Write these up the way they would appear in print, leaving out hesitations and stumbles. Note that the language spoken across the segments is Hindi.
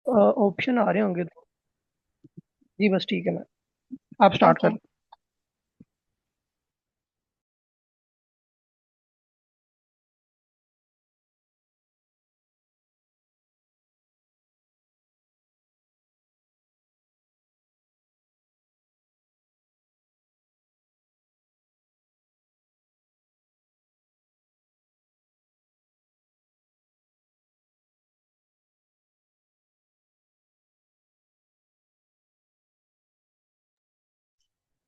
ऑप्शन आ रहे होंगे तो। जी बस ठीक है, मैं आप स्टार्ट ओके। कर।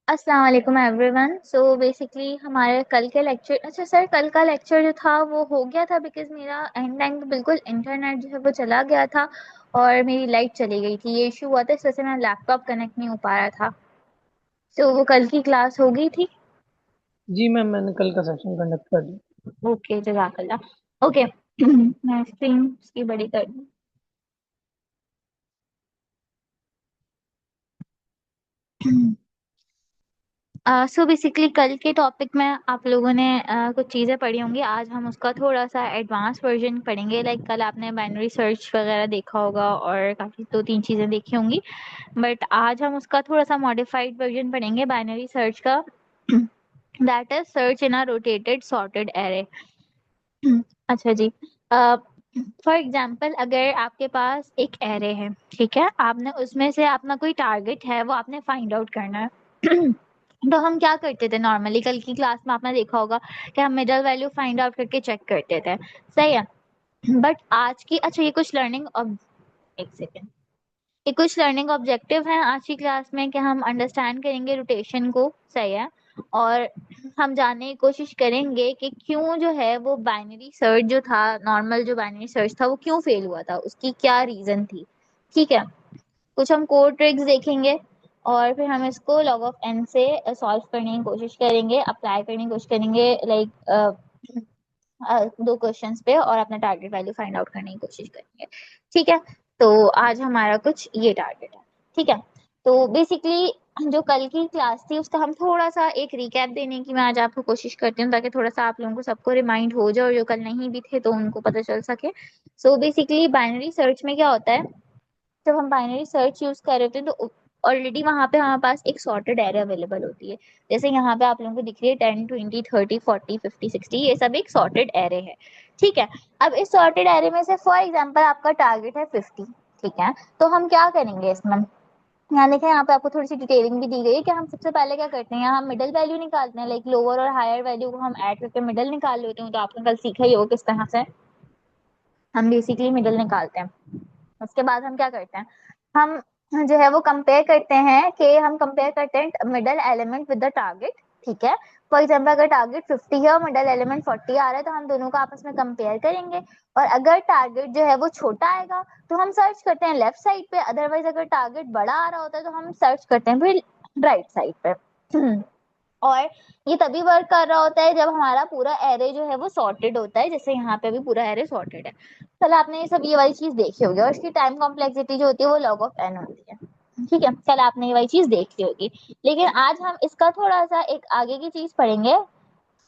अस्सलाम वालेकुम एवरीवन। सो बेसिकली हमारे कल के लेक्चर, अच्छा सर, कल का लेक्चर जो था वो हो गया था बिकॉज मेरा एंड टाइम पे बिल्कुल इंटरनेट जो है वो चला गया था और मेरी लाइट चली गई थी। ये इशू हुआ था, इस वजह से मेरा लैपटॉप कनेक्ट नहीं हो पा रहा था। सो वो कल की क्लास हो गई थी। जी मैम, मैंने कल का सेशन कंडक्ट कर लिया। ओके, जज़ाकल्लाह। ओके। मैं स्क्रीन इसकी बड़ी कर दूँ। सो बेसिकली कल के टॉपिक में आप लोगों ने कुछ चीज़ें पढ़ी होंगी। आज हम उसका थोड़ा सा एडवांस वर्जन पढ़ेंगे। लाइक कल आपने बाइनरी सर्च वगैरह देखा होगा और काफ़ी दो तीन चीज़ें देखी होंगी, बट आज हम उसका थोड़ा सा मॉडिफाइड वर्जन पढ़ेंगे बाइनरी सर्च का। That is search in a rotated sorted array. अच्छा जी। फॉर एग्जाम्पल, अगर आपके पास एक एरे है, ठीक है, आपने उसमें से अपना कोई टारगेट है वो आपने फाइंड आउट करना है। तो हम क्या करते थे नॉर्मली, कल की क्लास में आपने देखा होगा कि हम मिडल वैल्यू फाइंड आउट करके चेक करते थे। सही है। बट आज की, अच्छा ये कुछ लर्निंग, अब एक सेकेंड, ये कुछ लर्निंग ऑब्जेक्टिव हैं आज की क्लास में कि हम अंडरस्टैंड करेंगे रोटेशन को। सही है। और हम जानने की कोशिश करेंगे कि क्यों जो है वो बाइनरी सर्च जो था, नॉर्मल जो बाइनरी सर्च था, वो क्यों फेल हुआ था, उसकी क्या रीजन थी। ठीक है। कुछ हम कोड ट्रिक्स देखेंगे और फिर हम इसको log ऑफ n से सॉल्व करने की कोशिश करेंगे, अप्लाई करने की कोशिश करेंगे, लाइक दो क्वेश्चंस पे, और अपना टारगेट वैल्यू फाइंड आउट करने की कोशिश करेंगे। ठीक है। तो आज हमारा कुछ ये टारगेट है। ठीक है। तो बेसिकली जो कल की क्लास थी उसका हम थोड़ा सा एक रिकैप देने की मैं आज आपको कोशिश करती हूँ, ताकि थोड़ा सा आप लोगों को सबको रिमाइंड हो जाए और जो कल नहीं भी थे तो उनको पता चल सके। सो बेसिकली बाइनरी सर्च में क्या होता है, जब हम बाइनरी सर्च यूज कर रहे होते हैं तो ऑलरेडी वहां पे हमारे पास एक सॉर्टेड एरे अवेलेबल होती है। जैसे यहाँ पे आप लोगों को दिख रही है 10 20 30 40 50 60, ये सब एक सॉर्टेड एरे है। ठीक है। अब इस सॉर्टेड एरे में से फॉर एग्जाम्पल आपका टारगेट है 50। ठीक है। तो हम क्या करेंगे इसमें, यहाँ देखें, यहाँ पे आपको थोड़ी सी डिटेलिंग भी दी गई है कि हम सबसे पहले क्या करते हैं, यहाँ हम मिडिल वैल्यू निकालते हैं, लाइक लोअर और हायर वैल्यू को हम ऐड करके मिडिल निकाल लेते हैं। तो आपने कल सीखा ही होगा किस तरह से हम बेसिकली मिडिल निकालते हैं। उसके बाद हम क्या करते हैं, हम जो है वो कंपेयर करते हैं, कि हम कंपेयर करते हैं middle element with the target. ठीक है। फॉर एग्जाम्पल अगर टारगेट 50 है और मिडल एलिमेंट 40 आ रहा है तो हम दोनों का आपस में कंपेयर करेंगे। और अगर टारगेट जो है वो छोटा आएगा तो हम सर्च करते हैं लेफ्ट साइड पे, अदरवाइज अगर टारगेट बड़ा आ रहा होता है तो हम सर्च करते हैं फिर राइट साइड पे। और ये तभी वर्क कर रहा होता है जब हमारा पूरा एरे जो है वो सॉर्टेड होता है, जैसे यहाँ पे भी पूरा एरे सॉर्टेड है। कल आपने ये वाली चीज देखी होगी, और इसकी टाइम कॉम्प्लेक्सिटी जो होती है वो log ऑफ n होती है। ठीक है, कल आपने ये वाली चीज देख ली होगी। लेकिन आज हम इसका थोड़ा सा एक आगे की चीज पढ़ेंगे।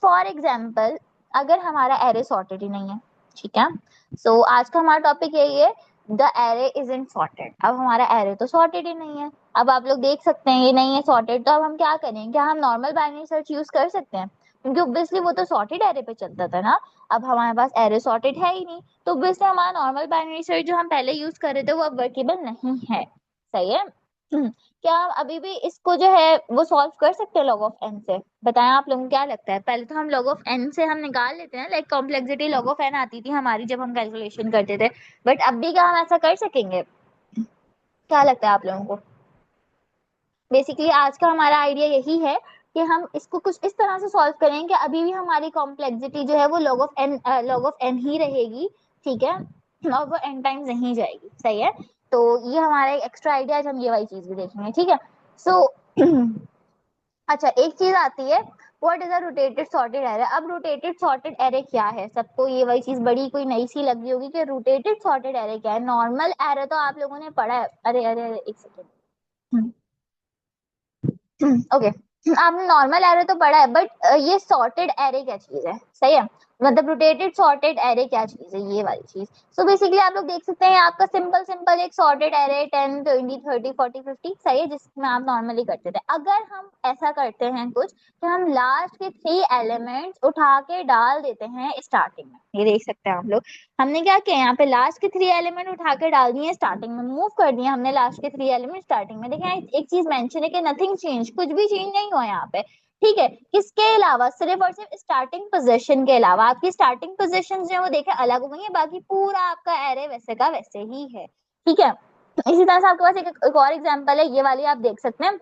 फॉर एग्जाम्पल, अगर हमारा एरे सॉर्टेड ही नहीं है, ठीक है, सो आज का हमारा टॉपिक यही है, the array is in sorted. अब हमारा एरे तो सॉर्टेड ही नहीं है। अब आप लोग देख सकते हैं ये नहीं है सॉर्टेड, तो अब हम क्या करें, क्या हम नॉर्मल बाइनरी सर्च यूज कर सकते हैं, क्योंकि ऑब्वियसली वो तो सॉर्टेड एरे पे चलता था ना। अब हमारे पास एरे सॉर्टेड है ही नहीं, तो ऑब्वियसली हमारा नॉर्मल बाइनरी सर्च जो हम पहले यूज कर रहे थे वो अब वर्केबल नहीं है। सही है। क्या हम अभी भी इसको जो है वो सॉल्व कर सकते हैं log ऑफ n से? बताएं आप लोगों को क्या लगता है। पहले तो हम log ऑफ n से हम निकाल लेते हैं, like complexity log of n आती थी हमारी जब हम कैलकुलेशन करते थे, बट अब भी क्या हम ऐसा कर सकेंगे? क्या लगता है आप लोगों को? बेसिकली आज का हमारा आइडिया यही है कि हम इसको कुछ इस तरह से सॉल्व करें कि अभी भी हमारी कॉम्प्लेक्सिटी जो है वो log ऑफ n ही रहेगी। ठीक है। और वो n टाइम्स नहीं जाएगी। सही है। तो ये हमारा एक एक्स्ट्रा आइडिया, आज हम ये वाली चीज भी देखेंगे। ठीक है। सो अच्छा, एक चीज आती है, what is a rotated sorted array. अब रोटेटेड सॉर्टेड एरे क्या है, सबको ये वही चीज बड़ी कोई नई सी लग रही होगी कि रोटेटेड सॉर्टेड एरे क्या है। नॉर्मल एरे तो आप लोगों ने पढ़ा है, अरे अरे अरे एक सेकेंड, ओके, आपने नॉर्मल एरे तो पढ़ा है, बट ये सॉर्टेड एरे क्या चीज है। सही है। मतलब रोटेटेड सॉर्टेड एरे क्या चीज है, ये वाली चीज। सो बेसिकली आप लोग देख सकते हैं आपका सिंपल सिंपल एक सॉर्टेड एरे 10 20 30 40 50 सही है, जिसमें आप नॉर्मली करते थे। अगर हम ऐसा करते हैं कुछ कि हम लास्ट के 3 एलिमेंट्स उठा के डाल देते हैं स्टार्टिंग में, ये देख सकते हैं आप लोग। हमने क्या किया, यहाँ पे लास्ट के 3 एलिमेंट उठा के डाल दिए स्टार्टिंग में, मूव कर दिया हमने लास्ट के 3 एलिमेंट स्टार्टिंग में। देखिए एक चीज मेंशन है कि नथिंग चेंज, कुछ भी चेंज नहीं हुआ यहाँ पे, ठीक है। किसके अलावा, सिर्फ और सिर्फ स्टार्टिंग पोजीशन के अलावा। आपकी स्टार्टिंग पोजीशन जो है वो देखे अलग हो गई है, बाकी पूरा आपका एरे वैसे का वैसे ही है, ठीक है। इसी तरह से आपके पास एक और एग्जांपल है, ये वाली आप देख सकते हैं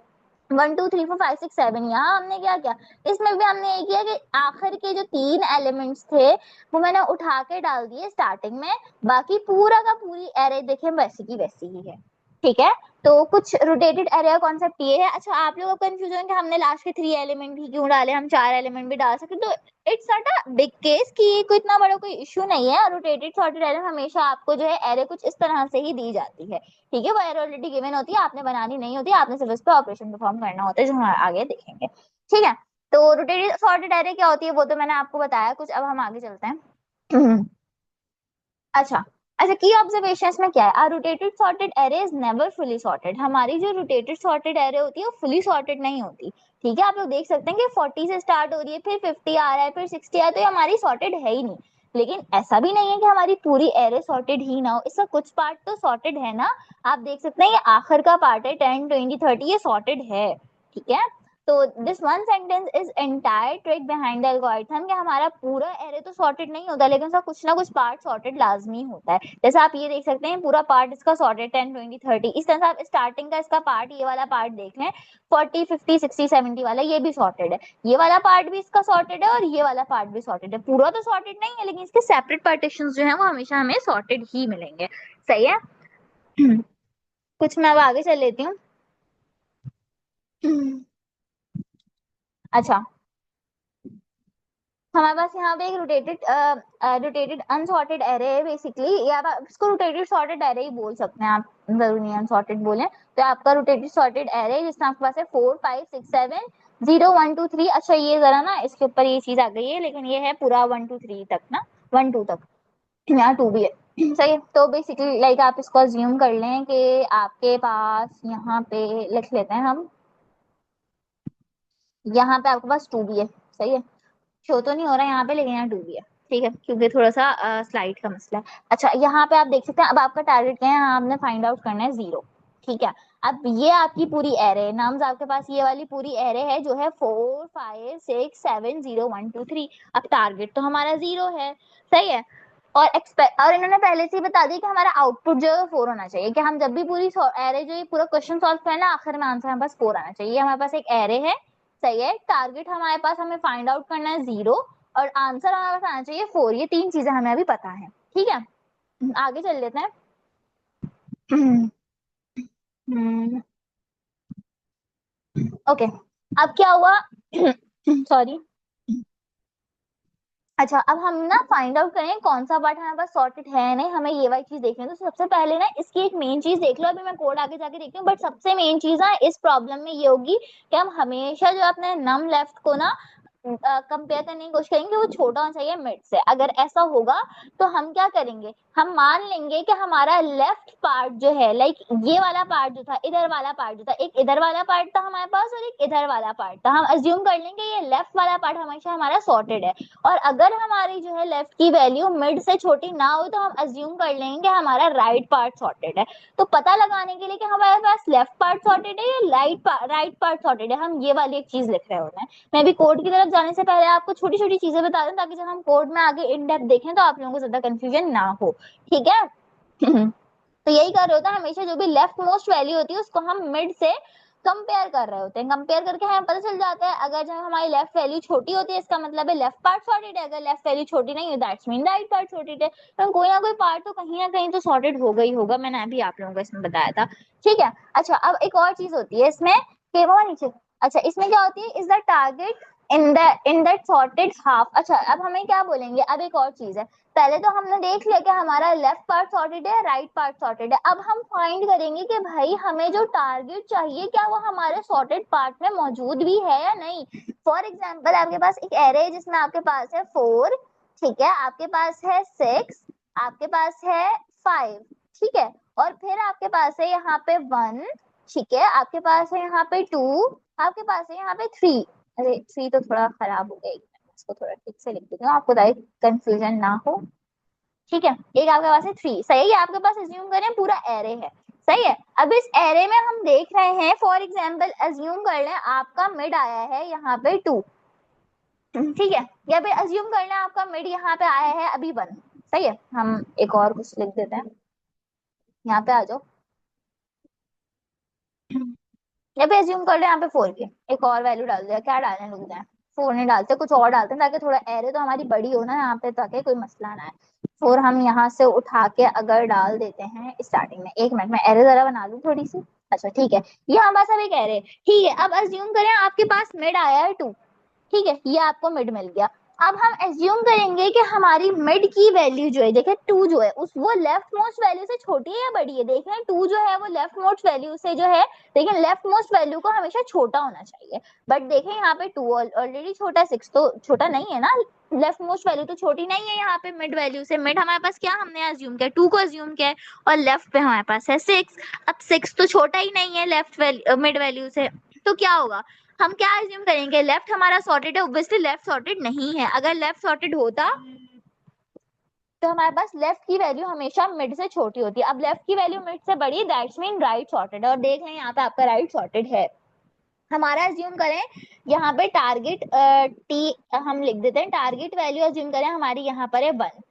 1 2 3 4 5 6 7। यहाँ हमने क्या किया, इसमें भी हमने ये किया कि आखिर के जो 3 एलिमेंट्स थे वो मैंने उठा के डाल दिए स्टार्टिंग में, बाकी पूरा का पूरी एरे देखे वैसी की वैसी ही है, ठीक है। तो कुछ रोटेटेड एरे का कॉन्सेप्ट ये है। अच्छा आप लोग कंफ्यूज होंगे हमने लास्ट के 3 एलिमेंट ही क्यों डाले, हम 4 एलिमेंट भी डाल सकते। तो it's not a big case कि ये कोई इतना बड़ा कोई इश्यू नहीं है। रोटेटेड सॉर्टेड एरे हमेशा आपको जो है एरे कुछ इस तरह से ही दी जाती है, ठीक है। वो एरे ऑलरेडी गिवन होती है, आपने बनानी नहीं होती, आपने सिर्फ इस पे ऑपरेशन परफॉर्म करना होता है, जो हम आगे देखेंगे, ठीक है। तो रोटेटेड सॉर्टेड एरे क्या होती है वो तो मैंने आपको बताया कुछ, अब हम आगे चलते हैं। अच्छा अच्छा, की ऑब्जर्वेशन में क्या है, rotated sorted array is never fully sorted. हमारी जो रोटेटेड सॉर्टेड एरे होती है वो फुली सॉर्टेड नहीं होती, ठीक है। आप लोग देख सकते हैं कि 40 से स्टार्ट हो रही है, फिर 50 आ रहा है, फिर 60 आ रहा है, तो ये हमारी सॉर्टेड है ही नहीं। लेकिन ऐसा भी नहीं है कि हमारी पूरी एरे सॉर्टेड ही ना हो, इसका कुछ पार्ट तो सॉर्टेड है ना। आप देख सकते हैं ये आखिर का पार्ट है 10 20 30, ये सॉर्टेड है, ठीक है। तो this one sentence is entire trick behind the algorithm, कि हमारा पूरा एरे तो सॉर्टेड नहीं होता, लेकिन उसका कुछ ना कुछ पार्ट सॉर्टेड लाजमी होता है। जैसे आप ये देख सकते हैं पूरा पार्ट इसका सॉर्टेड 10 20 30, इस तरह से आप स्टार्टिंग का इसका पार्ट, ये वाला पार्ट देख लें 40 50 60 70 वाला, ये भी सॉर्टेड है, ये वाला पार्ट भी इसका सॉर्टेड है, और ये वाला पार्ट भी सॉर्टेड है। पूरा तो सॉर्टेड नहीं है, लेकिन इसके सेपरेट पार्टीशंस जो है वो हमेशा हमें सॉर्टेड ही मिलेंगे, सही है। कुछ मैं अब आगे चल लेती हूँ। अच्छा हमारे पास यहाँ पे एक रोटेटेड अनसॉर्टेड एरे है बेसिकली, या आप इसको रोटेटेड सॉर्टेड एरे ही बोल सकते हैं, आप जरूरी नहीं अनसॉर्टेड बोले। तो आपका रोटेटेड सॉर्टेड एरे जिसमें आपके पास है 4 5 6 7 0 1 2 3। अच्छा ये जरा ना इसके ऊपर ये चीज आ गई है, लेकिन ये है पूरा 1 2 3 तक ना, 1 2 तक, यहाँ 2 भी है, सही है। तो बेसिकली लाइक आप इसको अज्यूम कर लें कि आपके पास यहाँ पे लिख लेते हैं हम, यहाँ पे आपके पास 2 भी है, सही है। शो तो नहीं हो रहा है यहाँ पे, लेकिन यहाँ 2 भी है, ठीक है, क्योंकि थोड़ा सा स्लाइड का मसला है। अच्छा यहाँ पे आप देख सकते हैं, अब आपका टारगेट क्या है, यहाँ आपने फाइंड आउट करना है 0, ठीक है। अब ये आपकी पूरी एरे नाम्स, आपके पास ये वाली पूरी एरे है जो है 4 5 6 7 0 1 2 3। अब टारगेट तो हमारा 0 है, सही है। और एक्सपेक्ट, और इन्होंने पहले से ही बता दिया कि हमारा आउटपुट जो है 4 होना चाहिए, कि हम जब भी पूरी एरे जो ये पूरा क्वेश्चन सॉल्व करें ना, आखिर में आंसर हमारे पास 4 आना चाहिए। हमारे पास एक एरे है, सही है, टारगेट हमारे पास, हमें फाइंड आउट करना है 0, और आंसर हमारे पास आना चाहिए 4। ये 3 चीजें हमें अभी पता है, ठीक है। आगे चल लेते हैं। ओके अब क्या हुआ, सॉरी। अच्छा अब हम ना फाइंड आउट करें कौन सा पार्ट हमारे पास सॉर्टेड है नहीं, हमें ये वाली चीज देखनी है। तो सबसे पहले ना इसकी एक मेन चीज देख लो, अभी मैं कोड आगे जाके देखती हूँ, बट सबसे मेन चीज ना इस प्रॉब्लम में ये होगी कि हम हमेशा जो अपने नम लेफ्ट को ना कंपेयर करने की कोशिश करेंगे, वो छोटा होना चाहिए मिड से। अगर ऐसा होगा तो हम क्या करेंगे, हम मान लेंगे कि हमारा लेफ्ट पार्ट जो है, लाइक ये वाला पार्ट जो था, इधर वाला पार्ट जो था, एक इधर वाला पार्ट था हमारे पास और एक इधर वाला पार्ट था, हम अज्यूम कर लेंगे ये लेफ्ट वाला पार्ट हमेशा हमारा सॉर्टेड है। और अगर हमारी जो है लेफ्ट की वैल्यू मिड से छोटी ना हो तो हम अज्यूम कर लेंगे कि हमारा राइट पार्ट सॉर्टेड है। तो पता लगाने के लिए कि हमारे पास लेफ्ट पार्ट सॉर्टेड है या राइट पार्ट सॉर्टेड है, हम ये वाली एक चीज लिख रहे होते हैं। मैं भी कोड की तरफ जाने से पहले आपको छोटी छोटी चीजें बता दूं, ताकि जब हम कोड में आगे इन डेप्थ देखें तो आप लोगों को ज्यादा कंफ्यूजन ना हो, ठीक है। तो यही कर रहे होते हैं, हमेशा जो भी लेफ्ट मोस्ट वैल्यू होती है उसको हम मिड से कंपेयर कर रहे होते हैं। कंपेयर करके हमें पता चल जाता है, अगर जब हमारी लेफ्ट वैल्यू छोटी होती है इसका मतलब है लेफ्ट पार्ट सॉर्टेड है, अगर लेफ्ट वैल्यू छोटी नहीं है that's mean right part sorted है। तो कोई ना कोई पार्ट तो कहीं ना कहीं तो सॉर्टेड होगा ही होगा, मैंने अभी आप लोगों को इसमें बताया था, ठीक है। अच्छा अब एक और चीज होती है इसमें, नीचे, अच्छा इसमें क्या होती है, is the target in that sorted half. अच्छा अब हमें क्या बोलेंगे, अब एक और चीज है, पहले तो हमने देख लिया कि हमारा लेफ्ट पार्ट सॉर्टेड है, राइट पार्ट सॉर्टेड है। अब हम फाइंड करेंगे कि भाई हमें जो टारगेट चाहिए क्या वो हमारे सॉर्टेड पार्ट में मौजूद भी है या नहीं। फॉर एग्जाम्पल आपके पास एक एरे है जिसमें आपके पास है 4 ठीक है, आपके पास है 6, आपके पास है 5, ठीक है, और फिर आपके पास है यहाँ पे 1, ठीक है, आपके पास है यहाँ पे 2, आपके पास है यहाँ पे 3। अरे 3 तो थोड़ा खराब हो गया, इसको थोड़ा ठीक से लिख देती हूँ आपको ताकि कंफ्यूजन ना हो। ठीक है, एक आपके पास है 3, सही है, आपके पास अज्यूम करें पूरा एरे है, सही है। अब इस एरे में हम देख रहे हैं, फॉर एग्जाम्पल अज्यूम कर लें आपका मिड आया है यहाँ पे 2, ठीक है, या फिर अज्यूम कर लें आपका मिड यहाँ पे आया है अभी 1, सही है। हम एक और कुछ लिख देते हैं, यहाँ पे आ जाओ, या फिर अज्यूम कर लें यहाँ पे 4 के, एक और वैल्यू डाल दिया, क्या डालने लग जाए, 4 नहीं डालते, कुछ और डालते हैं ताकि थोड़ा एरे तो हमारी बड़ी हो ना यहाँ पे, ताकि कोई मसला ना है। 4 हम यहाँ से उठा के अगर डाल देते हैं स्टार्टिंग में, एक मिनट में एरे जरा बना लूं थोड़ी सी। अच्छा ठीक है, ये हमारे पास अब एक एरे, ठीक है। अब अज्यूम करें आपके पास मिड आया है 2, ठीक है, ये आपको मिड मिल गया। अब हम एज्यूम करेंगे कि हमारी मिड की वैल्यू जो है, देखें 2 जो है उस वो लेफ्ट मोस्ट वैल्यू से छोटी है या बड़ी है, देख रहे हैं 2 जो है वो लेफ्ट मोस्ट वैल्यू से जो है, लेकिन लेफ्ट मोस्ट वैल्यू को हमेशा छोटा होना चाहिए, बट देखें यहाँ पे 2 ऑलरेडी छोटा है, 6 तो छोटा नहीं है ना, लेफ्ट मोस्ट वैल्यू तो छोटी नहीं है यहाँ पे मिड वैल्यू से। मिड हमारे पास क्या हमने अज्यूम किया, 2 को अज्यूम किया है, और लेफ्ट पे हमारे पास है 6। अब 6 तो छोटा ही नहीं है लेफ्ट मिड वैल्यू से, तो क्या होगा, हम क्या अज्यूम करेंगे, लेफ्ट हमारा सॉर्टेड है, ऑब्वियसली लेफ्ट सॉर्टेड नहीं है, अगर लेफ्ट सॉर्टेड होता तो हमारे पास लेफ्ट की वैल्यू हमेशा मिड से छोटी होती है। अब लेफ्ट की वैल्यू मिड से बड़ी, दैट्स मीन राइट सॉर्टेड है, और देख लें यहाँ पे आपका राइट सॉर्टेड है। हमारा अज्यूम करें यहाँ पे टारगेट टी हम लिख देते हैं, टारगेट वैल्यू अज्यूम करें हमारी यहाँ पर है 1,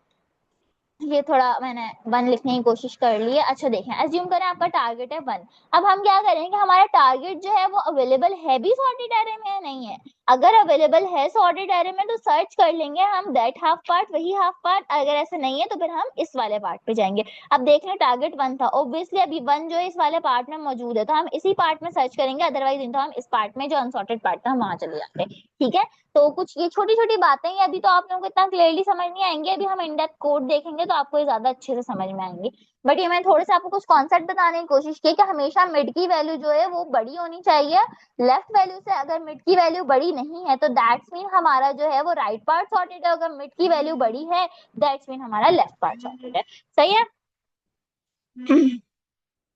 ये थोड़ा मैंने 1 लिखने की कोशिश कर ली है। अच्छा देखें, अज्यूम करें आपका टारगेट है 1, अब हम क्या करेंगे, हमारा टारगेट जो है वो अवेलेबल है भी सॉर्टेड एरे में या नहीं है, अगर अवेलेबल है सॉर्टेड एरे में तो सर्च कर लेंगे हम दैट हाफ पार्ट, वही हाफ पार्ट, अगर ऐसा नहीं है तो फिर हम इस वाले पार्ट पे जाएंगे। अब देख लें टारगेट 1 था, ऑब्वियसली अभी 1 जो है इस वाले पार्ट में मौजूद है, तो हम इसी पार्ट में सर्च करेंगे, अदरवाइज तो हम इस पार्ट में जो अनसॉर्टेड पार्ट था हम वहां चले जाते हैं, ठीक है। तो कुछ ये छोटी छोटी बातें हैं, अभी तो आप लोगों को इतना क्लियरली समझ नहीं आएंगे, अभी हम इन डेप्थ कोड देखेंगे तो आपको ये ज्यादा अच्छे से समझ में आएंगे, बट ये मैं थोड़े से आपको कुछ कॉन्सेप्ट बताने की कोशिश की कि हमेशा मिड की वैल्यू जो है वो बड़ी होनी चाहिए लेफ्ट वैल्यू से। अगर मिड की वैल्यू बड़ी नहीं है तो दैट्स मीन हमारा जो है वो राइट पार्ट सॉर्टेड है, अगर मिड की वैल्यू बड़ी है दैट्स मीन हमारा लेफ्ट पार्ट सॉर्टेड है, सही है।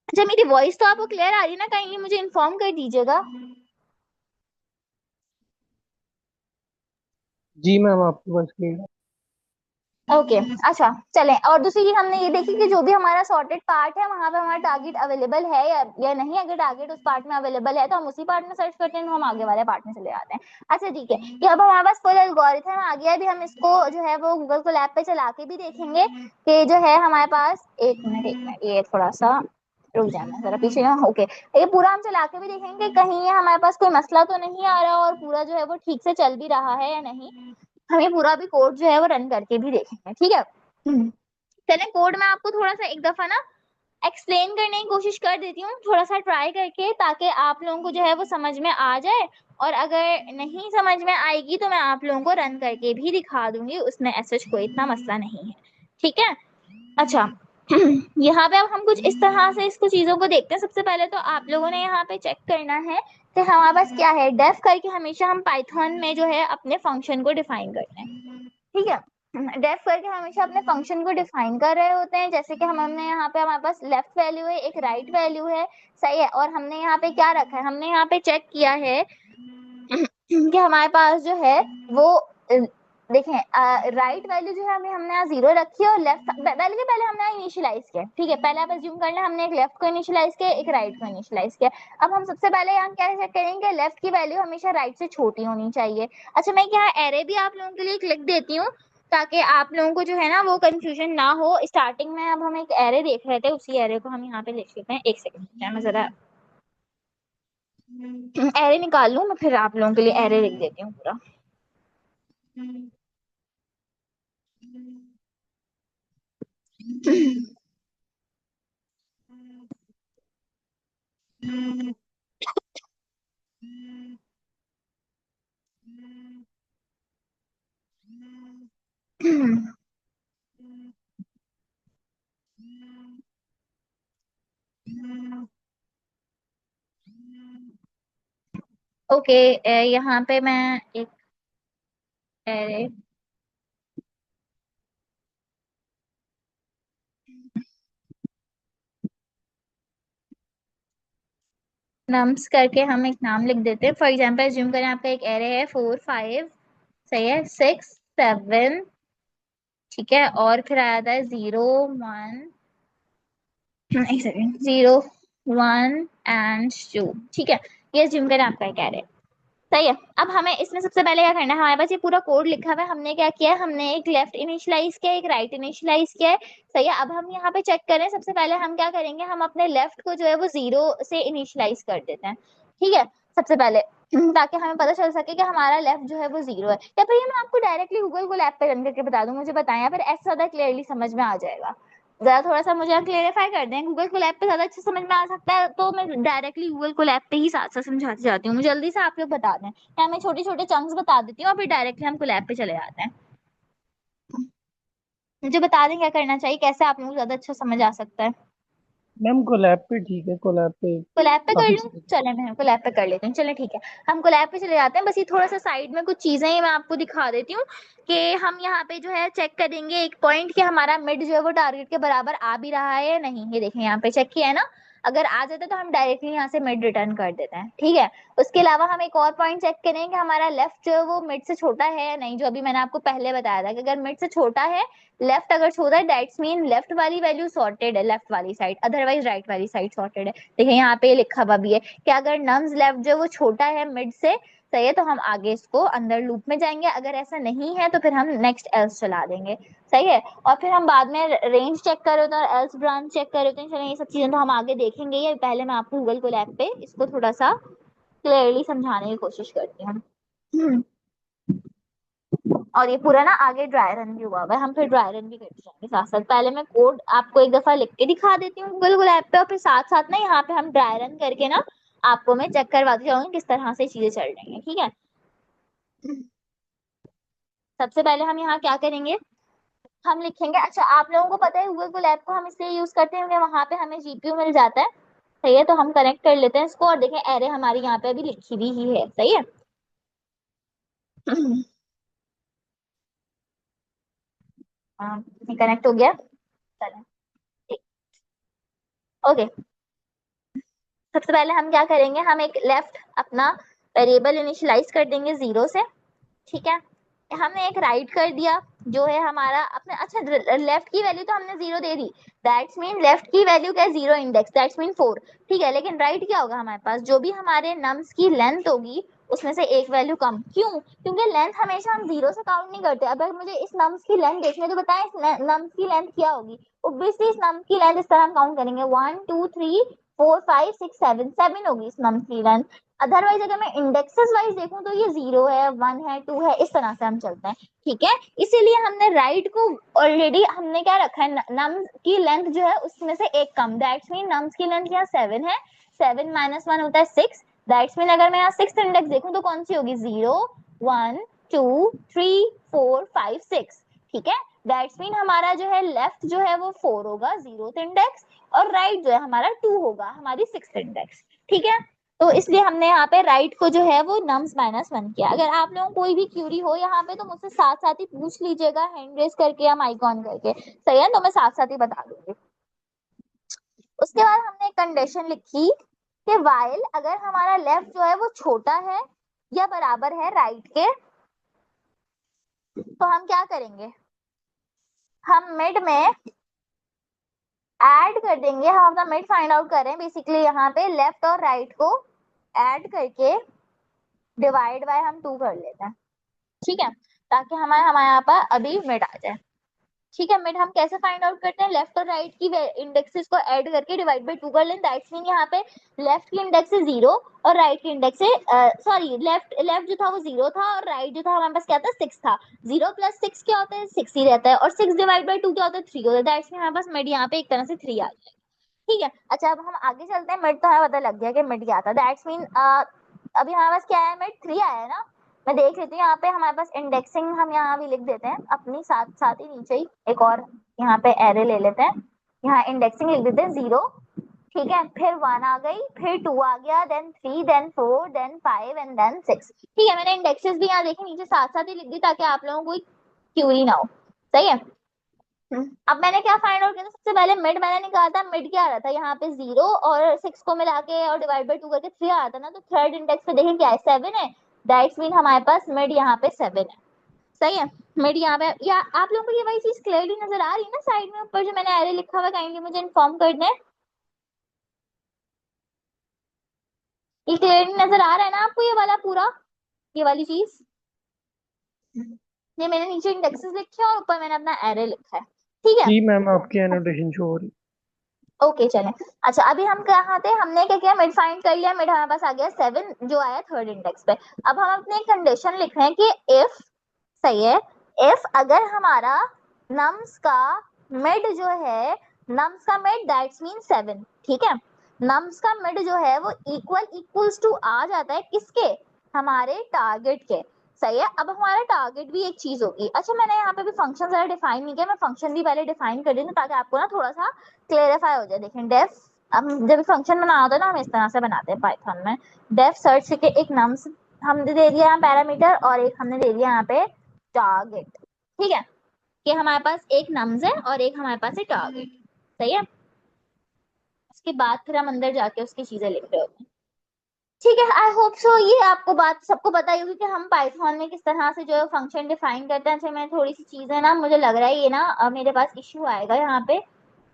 अच्छा मेरी वॉइस तो आपको क्लियर आ रही है ना, कहीं मुझे इन्फॉर्म कर दीजिएगा। जी मैम, आपकी बात क्लियर है। ओके अच्छा चलें, और दूसरी चीज हमने ये देखी कि जो भी हमारा सॉर्टेड पार्ट है वहां पे हमारा टारगेट अवेलेबल है या नहीं, अगर टारगेट उस पार्ट में अवेलेबल है तो हम उसी पार्ट में सर्च करते हैं, तो हम आगे वाले पार्ट में चले जाते हैं। अच्छा ठीक है, कि अब हमारे पास फुल एल्गोरिथम आ गया, अभी हम इसको जो है वो गूगल को लैब पे चला के भी देखेंगे कि जो है हमारे पास, एक मिनट ये थोड़ा सा रुक जाना जरा पीछे ना, ओके, ये पूरा हम चला के भी देखेंगे कहीं ये हमारे पास कोई मसला तो नहीं आ रहा और पूरा जो है वो ठीक से चल भी रहा है या नहीं, हमें पूरा भी कोड जो है वो रन करके भी देखेंगे, ठीक है। चलें कोड में आपको थोड़ा सा एक दफा ना एक्सप्लेन करने की कोशिश कर देती हूँ, थोड़ा सा ट्राई करके, ताकि आप लोगों को जो है वो समझ में आ जाए, और अगर नहीं समझ में आएगी तो मैं आप लोगों को रन करके भी दिखा दूंगी, उसमें ऐसा कोई इतना मसला नहीं है, ठीक है। अच्छा यहाँ पे अब हम कुछ इस तरह से इसको चीजों को देखते हैं। सबसे पहले तो आप लोगों ने यहाँ पे चेक करना है कि हमारे पास क्या है, डेफ करके हमेशा हम पाइथन में जो है अपने फंक्शन को डिफाइन करते हैं, ठीक है। डेफ करके हमेशा अपने फंक्शन को डिफाइन कर रहे होते हैं, जैसे कि हमने यहाँ पे हमारे पास लेफ्ट वैल्यू है, एक राइट वैल्यू है, सही है, और हमने यहाँ पे क्या रखा है, हमने यहाँ पे चेक किया है कि हमारे पास जो है वो देखें राइट वैल्यू जो है हमें हमने यहाँ 0 रखी है, और लेफ्ट पहले हमने यहाँ इनिशियलाइज किया, ठीक है, पहले आप अज्यूम कर लें हमने एक लेफ्ट को इनिशियलाइज किया, एक राइट को इनिशियलाइज किया। अब हम सबसे पहले यहाँ क्या चेक करेंगे, लेफ्ट की वैल्यू हमेशा राइट से छोटी होनी चाहिए। अच्छा मैं यहाँ एरे भी आप लोगों के लिए लिख देती हूँ ताकि आप लोगों को जो है ना वो कंफ्यूजन ना हो स्टार्टिंग में। अब हम एक एरे देख रहे थे, उसी एरे को हम यहाँ पे लिख लेते हैं, एक सेकंड मैं जरा एरे निकाल लूँ, मैं फिर आप लोगों के लिए एरे लिख देती हूँ पूरा। ओके यहाँ पे मैं एक एरे नम्स करके हम एक नाम लिख देते हैं। फॉर एग्जाम्पल एज्यूम करें आपका एक एरे है 4 5, सही है, 6 7, ठीक है, और फिर आ जाता है 0 1, एक सेकेंड, 0 1 एंड 2, ठीक है। ये एज्यूम करें आपका एक एरे, सही है। अब हमें इसमें सबसे पहले क्या करना है, हमारे पास ये पूरा कोड लिखा हुआ है, हमने क्या किया है, हमने एक लेफ्ट इनिशियलाइज किया, एक राइट इनिशियलाइज किया है, सही है। अब हम यहाँ पे चेक करें, सबसे पहले हम क्या करेंगे, हम अपने लेफ्ट को जो है वो 0 से इनिशियलाइज कर देते हैं, ठीक है, सबसे पहले, ताकि हमें पता चल सके कि हमारा लेफ्ट जो है वो 0 है। या फिर ये मैं आपको डायरेक्टली गूगल को लैब पे रन करके बता दूं, मुझे बताएं, या फिर ऐसा ज्यादा क्लियरली समझ में आ जाएगा। जरा थोड़ा सा मुझे क्लेरिफाई कर दें, गूगल को लैब पे ज्यादा अच्छे समझ में आ सकता है, तो मैं डायरेक्टली गूगल को लैब पे ही साथ साथ समझाती जाती हूँ, जल्दी से आप लोग बता दें, या मैं छोटे छोटे चंक्स बता देती हूँ और फिर डायरेक्टली हम कोलैब पे चले जाते हैं। मुझे बता दें क्या करना चाहिए, कैसे आप लोगों को ज्यादा अच्छा समझ आ सकता है। मैम कोलैब पे ठीक है, कोलैब पे कोलैब पे कर काफी लूँ, सही। चले मैं कोलैब पे कर लेती हूँ, चले ठीक है। हम कोलैब पे चले जाते हैं, बस ये थोड़ा सा साइड में कुछ चीजें ही मैं आपको दिखा देती हूँ कि हम यहाँ पे जो है चेक करेंगे एक पॉइंट कि हमारा मिड जो है वो टारगेट के बराबर आ भी रहा है या नहीं। ये देखें यहाँ पे चेक किया है ना, अगर आ जाता है तो हम डायरेक्टली यहाँ से मिड रिटर्न कर देते हैं, ठीक है। उसके अलावा हम एक और पॉइंट चेक करेंगे कि हमारा लेफ्ट जो है वो मिड से छोटा है या नहीं, जो अभी मैंने आपको पहले बताया था कि अगर मिड से छोटा है, लेफ्ट अगर छोटा है, दैट्स मीन लेफ्ट वाली वैल्यू सॉर्टेड है, लेफ्ट वाली साइड, अदरवाइज राइट वाली साइड सॉर्टेड है। देखिए यहाँ पे लिखा हुआ भी है कि अगर नम्स लेफ्ट जो वो छोटा है मिड से, सही है, तो हम आगे इसको अंदर लूप में जाएंगे, अगर ऐसा नहीं है तो फिर हम नेक्स्ट एल्स चला देंगे, सही है। और फिर हम बाद में रेंज चेक कर रहे होते हैं और एल्स ब्रांच चेक कर रहे होते हैं, चलो ये सब चीजें तो हम आगे देखेंगे, ये पहले मैं आपको गूगल कोलैब पे इसको थोड़ा सा क्लियरली समझाने की कोशिश करती हूँ। और ये पूरा ना आगे ड्राई रन भी हुआ हुआ है, हम फिर ड्राई रन भी करते जाएंगे साथ साथ। पहले मैं कोड आपको एक दफा लिख के दिखा देती हूँ गूगल कोलैब पे, और फिर साथ साथ ना यहाँ पे हम ड्राई रन करके ना आपको मैं चेक करवाती जाऊंगी किस तरह से चीजें चल रही हैं, ठीक है। सबसे पहले हम यहाँ क्या करेंगे, हम लिखेंगे, अच्छा आप लोगों को पता है गूगल कोलैब को हम इसलिए यूज करते हैं क्योंकि वहां पे हमें जीपीयू मिल जाता है, सही है। तो हम कनेक्ट कर लेते हैं इसको, और देखें एरे हमारी यहाँ पे अभी लिखी भी ही है, सही है। कनेक्ट हो गया, चलें, ठीक, ओके। सबसे पहले हम क्या करेंगे, हम एक लेफ्ट अपना वेरिएबल इनिशियलाइज कर देंगे 0 से, ठीक है। हमने एक राइट कर दिया जो है हमारा अपने, अच्छा लेफ्ट की वैल्यू तो हमने 0 दे दी, दैट्स मीन लेफ्ट की वैल्यू क्या है, 0 इंडेक्स, दैट्स मीन 4, ठीक है। लेकिन राइट क्या होगा हमारे पास, जो भी हमारे नम्स की लेंथ होगी उसमें से एक वैल्यू कम, क्यों, क्योंकि लेंथ हमेशा हम 0 से काउंट नहीं करते। अगर मुझे इस नम्स की लेंथ देखनी है तो बताएं इस नम्स की लेंथ क्या होगी, ऑब्वियसली इस नम्स की लेंथ इस तरह हम काउंट करेंगे, 1 2 3 4 5 6 7, 7 होगी इस नम्स की लेंथ। अदरवाइज अगर मैं इंडेक्सेस वाइज देखूं तो ये 0 है, 1 है, 2 है, इस तरह से हम चलते हैं, ठीक है। इसीलिए हमने राइट को ऑलरेडी हमने क्या रखा है, नम्स की लेंथ जो है उसमें से एक कम, दैट्स मीन नम्स की लेंथ यहाँ 7 है, 7 माइनस 1 होता है 6, दैट्स मीन अगर मैं यहाँ 6 इंडेक्स देखूं तो कौन सी होगी, 0 1 2 3 4 5 6, ठीक है। दैट्स मीन हमारा जो है लेफ्ट जो है वो 4 होगा 0th इंडेक्स, और राइट जो है हमारा 2 होगा हमारी 6th इंडेक्स, ठीक है। तो इसलिए हमने यहाँ पे राइट को जो है वो नम्स माइनस 1 किया। अगर आप लोगों को कोई भी क्यूरी हो यहाँ पे तो मुझसे साथ साथ ही पूछ लीजिएगा, हैंड रेस करके या माइक ऑन करके, सही है, तो मैं साथ साथ ही बता दूंगी। उसके बाद हमने एक कंडीशन लिखी कि वाइल अगर हमारा लेफ्ट जो है वो छोटा है या बराबर है राइट के, तो हम क्या करेंगे, हम मिड में ऐड कर देंगे, हम अपना मिड फाइंड आउट कर रहे हैं बेसिकली, यहाँ पे लेफ्ट और राइट को ऐड करके डिवाइड बाय हम 2 कर लेते हैं, ठीक है, ताकि हमारे हमारे यहाँ पर अभी मिड आ जाए, ठीक है। मिड हम कैसे फाइंड आउट करते हैं, लेफ्ट और राइट की इंडेक्सेस को ऐड करके डिवाइड बाय 2 कर लें, दैट्स मीन यहाँ पे लेफ्ट की इंडेक्स है 0 और राइट की इंडेक्स है, सॉरी, लेफ्ट लेफ्ट जो था वो 0 था और राइट जो था हमारे पास क्या था, 6 था। 0 प्लस 6 क्या होता है, 6 ही रहता है, और 6 डिवाइड बाय 2 क्या होता है, 3 होता है, दैट्स मीन हमारे पास मिड यहाँ पे एक तरह से 3 आ जाएगा, ठीक है। अच्छा अब हम आगे चलते हैं, मिड तो हमें पता लग गया कि मिड क्या था, दैट्स मीन अभी हमारे पास क्या है, मिड 3 आया है ना। मैं देख लेती हूँ यहाँ पे हमारे पास इंडेक्सिंग हम यहाँ भी लिख देते हैं अपनी, साथ साथ ही नीचे ही एक और यहाँ पे एरे ले लेते हैं, यहाँ इंडेक्सिंग लिख देते हैं 0, ठीक है, फिर 1 आ गई, फिर 2 आ गया, then 3 then 4 then 5 and then 6, ठीक है। मैंने इंडेक्सेस भी यहाँ देखे नीचे साथ साथ ही लिख दी ताकि आप लोगों को कोई क्यूरी ना हो, सही है। अब मैंने क्या फाइंड आउट किया था, सबसे पहले मिड मैंने निकाला था। मिड क्या आ रहा था यहाँ पे 0 और 6 को मिला के और डिवाइड बाय 2 करके 3 आ रहा था ना, तो थर्ड इंडेक्स पे देखें क्या है, 7 है। दैट्स मीन हमारे पास मिड यहाँ पे 7 है। सही है, मिड यहाँ पे। या आप लोगों को ये वही चीज क्लियरली नजर आ रही है ना, साइड में ऊपर जो मैंने एरे लिखा हुआ है, काइंडली मुझे इन्फॉर्म कर दें। ये क्लियरली नजर आ रहा है ना आपको, ये वाला पूरा, ये वाली चीज। ये मैंने नीचे इंडेक्सेस लिखे हैं और ऊपर मैंने अपना एरे लिखा है, ठीक है। जी मैम, आपकी एनोटेशन शो हो रही। ओके चलें। अच्छा अभी हम कहाँ थे, हमने क्या किया, मिड फाइंड कर लिया। मिड हमारे पास आ गया 7 जो आया थर्ड इंडेक्स पे। अब हम अपने कंडीशन लिख रहे हैं कि इफ, सही है, इफ अगर हमारा नम्स का मिड जो है, नम्स का मिड दैट्स मीन 7, ठीक है। नम्स का मिड जो है वो इक्वल्स टू आ जाता है किसके, हमारे टारगेट के। सही है, अब हमारा टारगेट भी एक चीज होगी। अच्छा मैंने यहाँ पे भी फंक्शन जरा डिफाइन नहीं किया, मैं फंक्शन भी पहले डिफाइन कर दूँ ताकि आपको ना थोड़ा सा क्लेरिफाई हो जाए। देखें डेफ, अब जब फंक्शन बनाना होता है ना, हम इस तरह से बनाते हैं पाइथन में। डेफ सर्च के एक नम्स हमने दे दिया यहाँ पैरामीटर, और एक हमने दे दिया यहाँ पे टारगेट, ठीक है। कि हमारे पास एक नम्स है और एक हमारे पास है टारगेट, सही है। उसके बाद फिर हम अंदर जाके उसकी चीजें लिख रहे होते हैं, ठीक है। आई होप सो ये आपको बात सबको पता ही होगी कि हम पाइथन में किस तरह से जो है फंक्शन डिफाइन करते हैं। अच्छा मैं थोड़ी सी चीजें ना, मुझे लग रहा है ये ना मेरे पास इश्यू आएगा यहाँ पे,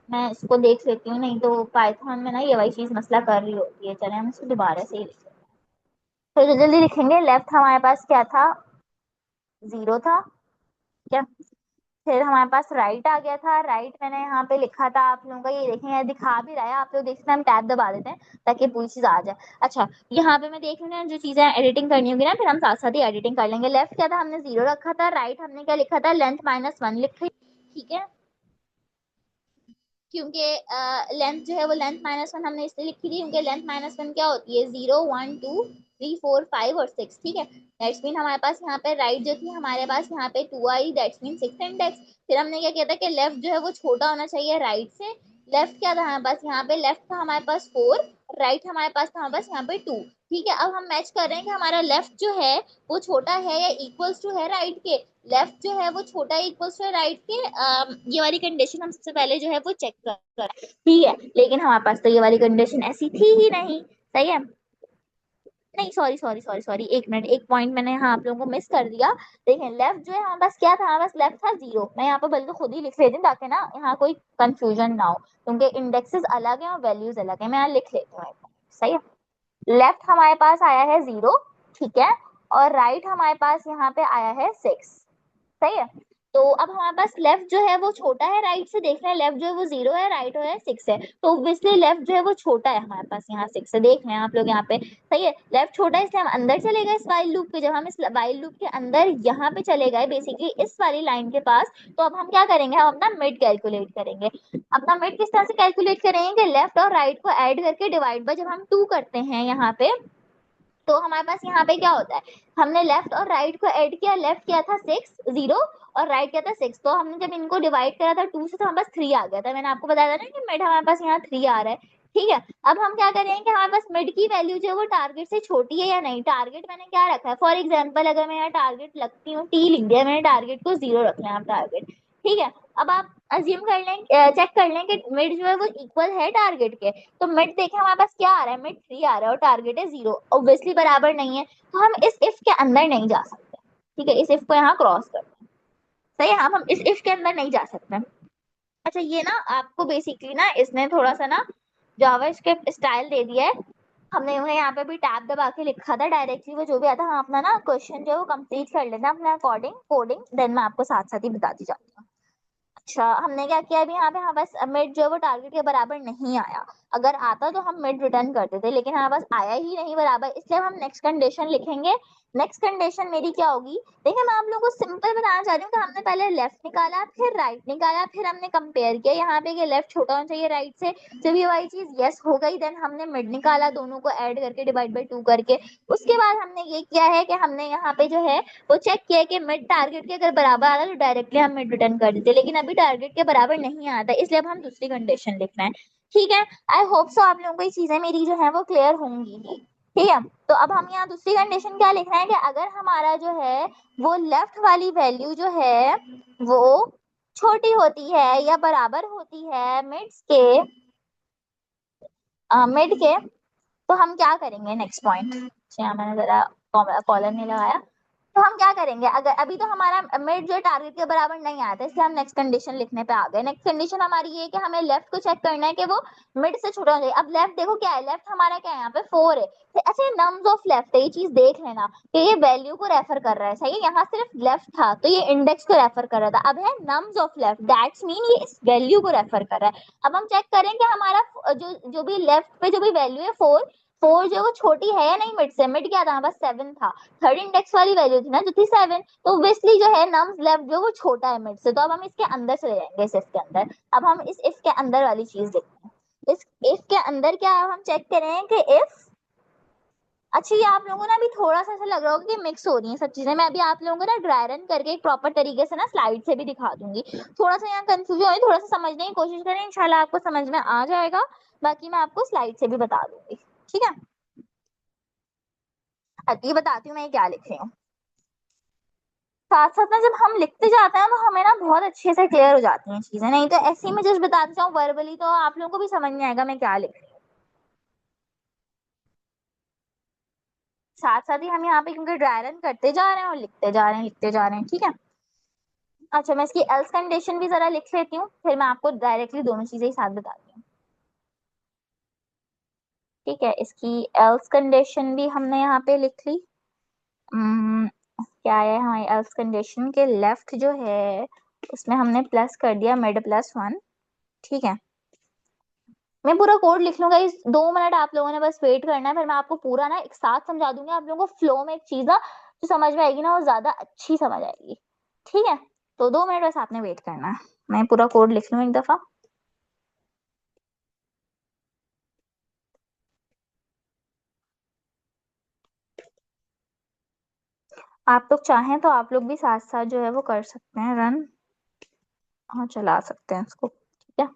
मैं इसको देख लेती हूँ, नहीं तो पाइथन में ना ये वही चीज मसला कर रही होती है। चले हम इसको दोबारा से ही लिख लेते हैं, तो जल्दी लिखेंगे। लेफ्ट हमारे पास क्या था, 0 था, क्या। फिर हमारे पास राइट आ गया था, राइट मैंने यहाँ पे लिखा था, आप लोगों का ये देखें, ये दिखा भी रहा है, आप लोग देखते हैं, हम टैब दबा देते हैं ताकि पूरी चीज आ जाए। अच्छा यहाँ पे मैं देख लूंगा जो चीजें एडिटिंग करनी होगी ना, फिर हम साथ साथ ही एडिटिंग कर लेंगे। लेफ्ट क्या था, हमने 0 रखा था। राइट हमने क्या लिखा था, लेंथ -1 लिखी, ठीक है। क्योंकि लेंथ जो है वो लेंथ -1 हमने इसलिए लिखी थी क्योंकि लेंथ -1 क्या होती है, 0 1 2 3 4 5 और 6, ठीक है। दैट्स मीन हमारे पास यहाँ पे राइट जो थी, हमारे पास यहाँ पे 2 आई, दैट्स मीन 6 इंडेक्स। फिर हमने क्या किया था कि लेफ्ट जो है वो छोटा होना चाहिए राइट से। लेफ्ट क्या था हमारे पास, यहाँ पे लेफ्ट था हमारे पास 4, राइट हमारे पास था हमारे पास यहाँ पे 2, ठीक है। अब हम मैच कर रहे हैं कि हमारा लेफ्ट जो है वो छोटा है या इक्वल्स टू है राइट के। लेफ्ट जो है वो छोटा इक्वल्स टू राइट के, ये वाली कंडीशन हम सबसे पहले जो है वो चेक कर, ठीक है। लेकिन हमारे पास तो ये वाली कंडीशन ऐसी थी ही नहीं, सही है। नहीं सॉरी सॉरी सॉरी सॉरी, एक मिनट, एक पॉइंट मैंने यहाँ आप लोगों को मिस कर दिया। देखें लेफ्ट जो है हमारे पास क्या था, हमारे पास लेफ्ट था 0। मैं यहाँ पे बल्कि खुद ही लिख लेती हूँ ताकि ना यहाँ कोई कंफ्यूजन ना हो, क्योंकि इंडेक्सेस अलग है और वैल्यूज अलग है। मैं यहाँ लिख लेती हूँ, सही है। लेफ्ट हमारे पास आया है 0, ठीक है, और राइट हमारे पास यहाँ पे आया है 6, सही है। तो अब हमारे पास लेफ्ट जो है वो छोटा है राइट से, देख रहे हैं लेफ्ट जो है वो 0 है, राइट है 6 है, तो ऑब्वियसली लेफ्ट जो है वो छोटा है हमारे पास यहाँ 6 है, देख रहे हैं आप लोग यहाँ पे, सही है। लेफ्ट छोटा है इसलिए हम अंदर चले गए इस वाइल लूप के। जब हम इस वाइल लूप के अंदर यहाँ पे चले गए बेसिकली इस वाली लाइन के पास, तो अब हम क्या करेंगे, हम अपना मिड कैलकुलेट करेंगे। अपना मिड किस तरह से कैलकुलेट करेंगे, लेफ्ट और राइट को ऐड करके डिवाइड बाय जब हम 2 करते हैं यहाँ पे, तो हमारे पास यहाँ पे क्या होता है, हमने लेफ्ट और राइट को ऐड किया। लेफ्ट क्या था 6 0 और राइट क्या था 6, तो हमने जब इनको डिवाइड करा था 2 से तो हमारे पास 3 आ गया था। मैंने आपको बताया था ना कि मिड हमारे पास यहाँ 3 आ रहा है, ठीक है। अब हम क्या करेंगे, हमारे पास मिड की वैल्यू जो है वो टारगेट से छोटी है या नहीं। टारगेट मैंने क्या रखा है, फॉर एग्जाम्पल अगर मैं यहाँ टारगेट लगती हूँ, टी लिख दिया मैंने, टारगेट को 0 रख लें आप टारगेट, ठीक है। अब आप अज्यूम कर लें, चेक कर लें कि मिड जो है वो इक्वल है टारगेट के। तो मिड देखें हमारे पास क्या आ रहा है, मिड 3 आ रहा है और टारगेट है 0, ऑब्वियसली बराबर नहीं है, तो हम इस इफ के अंदर नहीं जा सकते, ठीक है। इस इफ को यहाँ क्रॉस करते हैं, सही है। हम इस इफ के अंदर नहीं जा सकते। अच्छा ये ना आपको बेसिकली ना इसने थोड़ा सा ना जावास्क्रिप्ट स्टाइल दे दिया है। हमने उन्हें यहाँ पे भी टैब दबा के लिखा था डायरेक्टली, वो जो भी आता है हम अपना ना क्वेश्चन जो है वो कंप्लीट कर लेना अपने अकॉर्डिंग कोडिंग, देन मैं आपको साथ साथ ही बताती जाती हूँ। अच्छा हमने क्या किया अभी यहाँ पे, हमारे पास मिड जो है वो टारगेट के बराबर नहीं आया। अगर आता तो हम मिड रिटर्न करते थे, लेकिन हमारे पास आया ही नहीं बराबर, इसलिए हम नेक्स्ट कंडीशन लिखेंगे। नेक्स्ट कंडीशन मेरी क्या होगी, देखिए मैं आप लोगों को सिंपल बताना चाह रही हूँ कि हमने पहले लेफ्ट निकाला, फिर राइट निकाला, फिर हमने कंपेयर किया यहाँ पे कि लेफ्ट छोटा होना चाहिए राइट से। जब ये वाली चीज यस हो गई, देन हमने मिड निकाला, दोनों को ऐड करके डिवाइड बाई 2 करके। उसके बाद हमने ये किया है कि हमने यहाँ पे जो है वो चेक किया कि मिड टारगेट के अगर बराबर आता तो डायरेक्टली हम मिड रिटर्न कर देते, लेकिन अभी टारगेट के बराबर नहीं आता, इसलिए अब हम दूसरी कंडीशन लिख रहे हैं, ठीक है। आई होप सो आप लोगों को ये चीजें मेरी जो है वो क्लियर होंगी ही, ठीक है। तो अब हम यहाँ दूसरी कंडीशन क्या लिख रहे हैं कि अगर हमारा जो है वो लेफ्ट वाली वैल्यू जो है वो छोटी होती है या बराबर होती है मिड के, तो हम क्या करेंगे नेक्स्ट पॉइंट। अच्छा मैंने जरा कॉलर नहीं लगाया। तो हम क्या करेंगे, अगर अभी तो हमारा मिड जो टारगेट के बराबर नहीं आता, इसलिए हम नेक्स्ट कंडीशन लिखने पे आ गए। नेक्स्ट कंडीशन हमारी ये है कि हमें लेफ्ट को चेक करना है कि वो मिड से छोटा हो जाए। अब लेफ्ट देखो क्या है, लेफ्ट हमारा क्या है यहाँ पे 4 है। तो अच्छा नम्स ऑफ लेफ्ट है, ये चीज देख लेना कि ये वैल्यू को रेफर कर रहा है, सही है। यहाँ सिर्फ लेफ्ट था तो ये इंडेक्स को रेफर कर रहा था, अब है nums of left, that's mean ये इस वैल्यू को रेफर कर रहा है। अब हम चेक करें कि हमारा जो भी लेफ्ट पे जो भी वैल्यू है 4, 4 जो वो छोटी है या नहीं मिड से। मिड क्या था, बस 7 था, थर्ड इंडेक्स वाली वैल्यू थी ना जो थी 7, तो ऑब्वियसली जो है नम्स लेफ्ट जो वो छोटा है मिड से। तो अब हम इसके अंदर चले जाएंगे, इस इफ के अंदर। अब हम इस इफ के अंदर वाली चीज देखते हैं। इस इफ के अंदर क्या है, हम चेक करें कि इफ, अच्छा ये आप लोगों को ना अभी थोड़ा सा ऐसा लग रहा होगा कि मिक्स हो रही है सब चीजें। मैं अभी आप लोगों को ना ड्राई रन करके एक प्रॉपर तरीके से ना स्लाइड से भी दिखा दूंगी। थोड़ा सा यहाँ कंफ्यूजन हो, थोड़ा सा समझने की कोशिश करें, इंशाल्लाह आपको समझ में आ जाएगा। बाकी मैं आपको स्लाइड से भी बता दूंगी, ठीक है। ये बताती हूँ मैं क्या लिख रही हूँ। साथ साथ में जब हम लिखते जाते हैं तो हमें ना बहुत अच्छे से क्लियर हो जाती हैं चीजें, नहीं तो ऐसे ही मैं जस्ट बताती जाऊँ वर्बली तो आप लोगों को भी समझ नहीं आएगा मैं क्या लिख रही हूँ। साथ साथ ही हम यहाँ पे क्योंकि ड्राई रन करते जा रहे हैं और लिखते जा रहे हैं लिखते जा रहे हैं, ठीक है। अच्छा मैं इसकी एल्स कंडीशन भी जरा लिख लेती हूँ, फिर मैं आपको डायरेक्टली दोनों चीजें ही साथ बताती हूँ, ठीक है। इसकी एल्स कंडीशन भी हमने यहाँ पे लिख ली। क्या है हमारी एल्स कंडीशन के लेफ्ट जो है उसमें हमने प्लस कर दिया मिड प्लस 1, ठीक है। मैं पूरा कोड लिख लूंगा, इस 2 मिनट आप लोगों ने बस वेट करना है, फिर मैं आपको पूरा ना एक साथ समझा दूंगी। आप लोगों को फ्लो में एक चीज ना जो समझ में आएगी ना वो ज्यादा अच्छी समझ आएगी, ठीक है। तो 2 मिनट बस आपने वेट करना है, मैं पूरा कोड लिख लूँ एक दफा। आप लोग चाहें तो आप लोग भी साथ साथ जो है वो कर सकते हैं रन, हाँ चला सकते हैं इसको, ठीक है।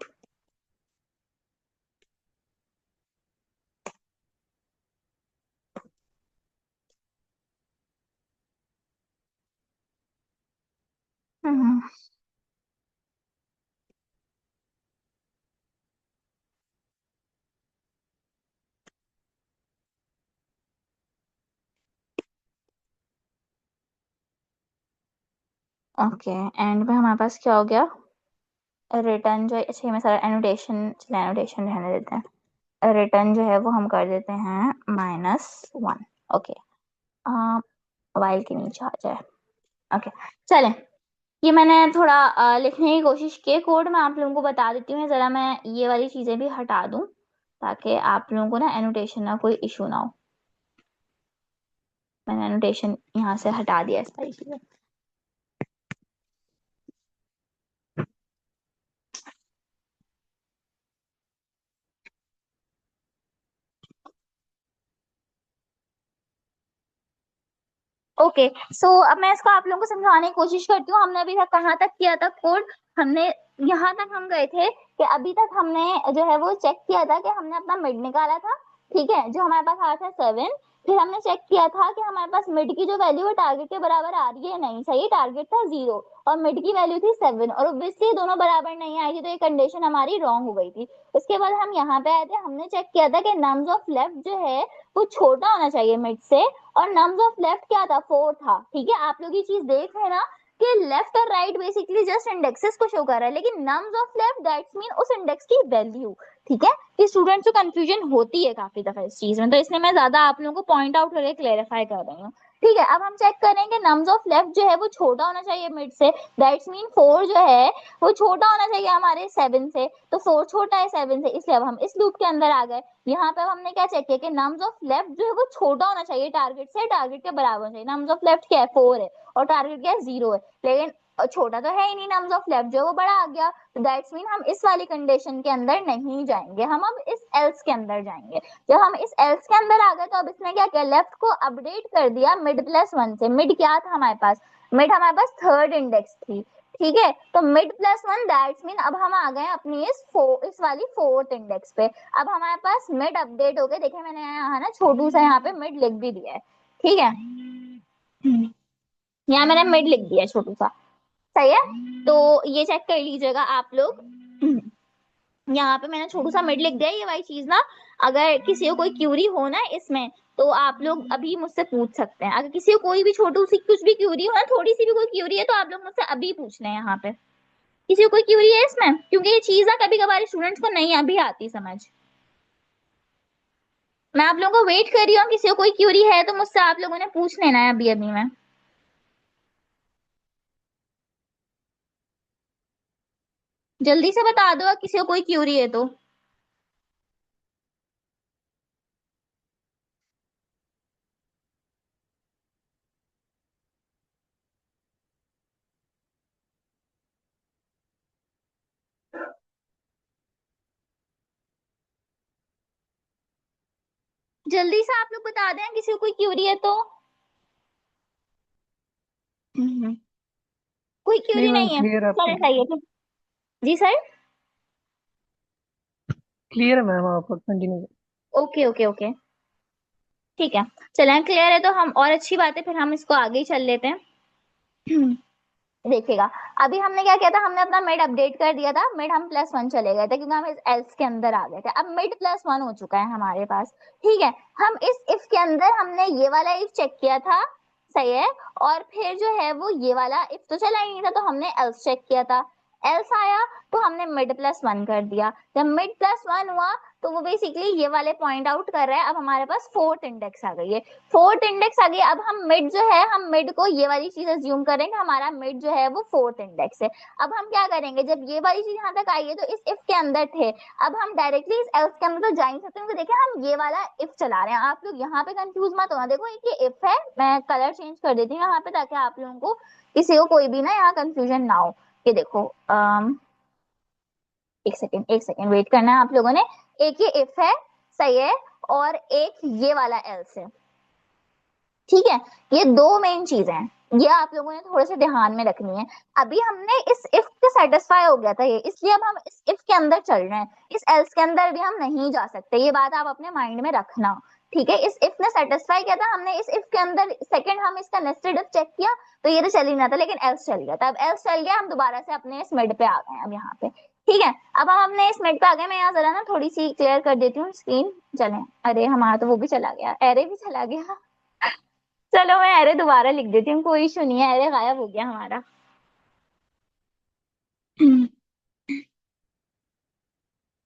हम्म, ओके एंड में हमारे पास क्या हो गया, रिटर्न जो है, अच्छा मैं सारा एनोटेशन, चलो एनोटेशन रहने देते हैं। रिटर्न जो है वो हम कर देते हैं -1, ओके। वाइल के नीचे आ जाए, ओके चलें। ये मैंने थोड़ा लिखने की कोशिश की है कोड, मैं आप लोगों को बता देती हूँ। जरा मैं ये वाली चीजें भी हटा दूं ताकि आप लोगों को ना एनोटेशन ना कोई इशू ना हो। मैंने एनोटेशन यहाँ से हटा दिया इस सारी चीजें। ओके सो अब मैं इसको आप लोगों को समझाने की कोशिश करती हूँ। हमने अभी तक कहाँ तक किया था कोड, हमने यहाँ तक हम गए थे कि अभी तक हमने जो है वो चेक किया था कि हमने अपना मिड निकाला था, ठीक है, जो हमारे पास आया था 7। फिर हमने चेक किया था कि हमारे पास मिड की जो वैल्यू है टारगेट के बराबर आ रही है नहीं, सही, टारगेट था 0 और मिड की वैल्यू थी 7, और ऑब्वियसली दोनों बराबर नहीं आई थी तो ये कंडीशन हमारी रॉन्ग हो गई थी। उसके बाद हम यहाँ पे आए थे, हमने चेक किया था कि नम्स ऑफ लेफ्ट जो है वो छोटा होना चाहिए मिड से, और नम्स ऑफ लेफ्ट क्या था, 4 था, ठीक है। आप लोग ये चीज देख रहे हैं ना कि लेफ्ट और राइट बेसिकली जस्ट इंडेक्सेस को शो कर रहा है, लेकिन nums of left that's mean उस इंडेक्स की वैल्यू, ठीक है। कि स्टूडेंट्स को कंफ्यूजन होती है काफी दफा इस चीज में, तो इसलिए मैं ज्यादा आप लोगों को पॉइंट आउट करके क्लेरिफाई कर रही हूँ, ठीक है। अब हम चेक करेंगे नम्स ऑफ लेफ्ट जो है वो छोटा होना चाहिए मिड से, दैट्स मीन 4 जो है वो छोटा होना चाहिए हमारे 7 से, तो 4 छोटा है 7 से, इसलिए अब हम इस लूप के अंदर आ गए। यहाँ पे हमने क्या चेक किया कि नम्स ऑफ लेफ्ट जो है वो छोटा होना चाहिए टारगेट से, टारगेट के बराबर होना चाहिए। नम्स ऑफ लेफ्ट क्या है, 4 है, और टारगेट क्या है, 0 है, लेकिन छोटा तो है ही नहीं, नम्स ऑफ लेफ्ट जो है वो बड़ा आ गया, तो दैट्स मीन हम इस वाली कंडीशन के अंदर नहीं जाएंगे, हम अब इस एल्स के अंदर जाएंगे। जब हम इस एल्स के अंदर आ गए तो अब इसने क्या किया, लेफ्ट को अपडेट कर दिया मिड प्लस 1 से। मिड क्या था हमारे पास, मिड हमारे पास थर्ड इंडेक्स थी, ठीक है। तो मिड प्लस 1 दैट्स मीन अब हम आ गए अपनी इस वाली फोर्थ इंडेक्स पे। अब हमारे पास मिड अपडेट हो गए, देखिए मैंने यहाँ ना छोटू सा यहाँ पे मिड लिख भी दिया है, ठीक है। यहाँ मैंने मिड लिख दिया है छोटू सा, सही है, तो ये चेक कर लीजिएगा आप लोग। यहाँ पे मैंने छोटू सा मिड लिख दिया, ये वाली चीज ना अगर किसी को कोई क्यूरी हो ना इसमें, तो आप लोग अभी मुझसे पूछ सकते हैं। अगर किसी को कोई भी छोटू सी कुछ भी क्यूरी हो ना, थोड़ी सी भी कोई क्यूरी है, तो आप लोग मुझसे अभी पूछ लें। यहाँ पे किसी को कोई क्यूरी है इसमें, क्योंकि ये चीज ना कभी कभार स्टूडेंट्स को नहीं अभी आती समझ। मैं आप लोगों को वेट कर रही हूँ, किसी को कोई क्यूरी है तो मुझसे आप लोगों ने पूछ लेना है अभी अभी में। जल्दी से बता दो किसी को कोई क्यूरी है तो। जल्दी से आप लोग बता दें किसी को कोई क्यूरी है तो। हम्म, कोई नहीं क्यूरी मैम, नहीं है, क्लियर है आपका। चले सही है। जी सर। क्लियर है मैम, आप कंटिन्यू। ओके ओके ओके, ठीक है। चलें, क्लियर है तो हम, और अच्छी बात है, फिर हम इसको आगे ही चल लेते हैं। देखिएगा, अभी हमने क्या किया था, हमने अपना मिड अपडेट कर दिया था। मिड हम +1 चले गए थे क्योंकि हम इस एल्स के अंदर आ गए थे। अब मिड +1 हो चुका है हमारे पास, ठीक है। हम इस इफ के अंदर हमने ये वाला इफ चेक किया था, सही है। और फिर जो है वो ये वाला इफ तो चला ही नहीं था, तो हमने एल्स चेक किया था। एल्स आया तो हमने मिड +1 कर दिया। जब मिड +1 हुआ तो वो बेसिकली ये वाले पॉइंट आउट कर रहा है। अब हमारे पास फोर्थ इंडेक्स आ गई है, फोर्थ इंडेक्स आ गई। अब हम मिड जो है, हम मिड को ये वाली चीज अज्यूम करेंगे, हमारा मिड जो है वो फोर्थ इंडेक्स है। अब हम क्या करेंगे, जब ये वाली चीज यहाँ तक आई है तो इस इफ के अंदर थे, अब हम डायरेक्टली इस एल्स के अंदर तो जा ही नहीं सकते, क्योंकि देखिए हम ये वाला इफ चला रहे हैं। आप लोग यहाँ पे कंफ्यूज मत होना, देखो ये इफ है, मैं कलर चेंज कर देती हूँ यहाँ पे ताकि आप लोगों को किसी को कोई भी ना यहाँ कंफ्यूजन ना हो। ये देखो, एक सेकेंड एक सेकेंड वेट करना है आप लोगों ने। एक ये इफ है, सही है, और एक ये वाला एल्स है, ठीक है। ये दो मेन चीजें हैं, ये आप लोगों ने थोड़े से ध्यान में रखनी है। अभी हमने इस इफ के सेटिस्फाई हो गया था ये, इसलिए अब हम इस इफ के अंदर चल रहे हैं। इस एल्स के अंदर भी हम नहीं जा सकते, ये बात आप अपने माइंड में रखना, ठीक है। इस इफ ने सेटिस्फाई किया था, हमने इस इफ के अंदर सेकंड हम इसका नेस्टेड इफ चेक किया, तो ये तो चल ही ना था, लेकिन एल्स चल गया था। अब एल्स चल गया, हम दोबारा से अपने इस मिड पे आ गए हैं अब यहाँ पे, ठीक है। अब हम अपने इस मिड पे आ गए। मैं यहाँ जरा ना थोड़ी सी क्लियर कर देती हूँ स्क्रीन, चले। अरे हमारा तो वो भी चला गया, एरे भी चला गया। चलो मैं अरे दोबारा लिख देती हूँ, कोई इशू नहीं है, अरे गायब हो गया हमारा।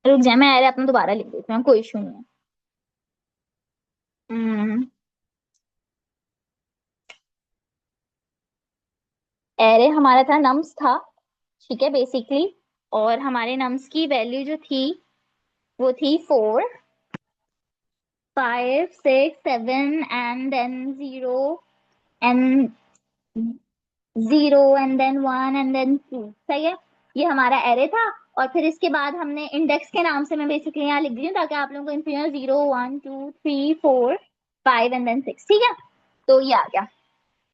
रुक जाए, मैं अरे अपना दोबारा लिख देती हूँ, कोई इशू नहीं है। हम्म, अरे हमारा था नम्स था, ठीक है बेसिकली। और हमारे नम्स की वैल्यू जो थी वो थी 4 5 6 7 and then 0 and 0 and then 1 and then 2, सही है। ये हमारा एरे था। और फिर इसके बाद हमने इंडेक्स के नाम से मैं बेसिकली यहाँ लिख दी हूँ ताकि आप लोगों को कंफ्यूजन, 0 1 2 3 4 5 एंड देन 6, ठीक है। तो ये आ गया।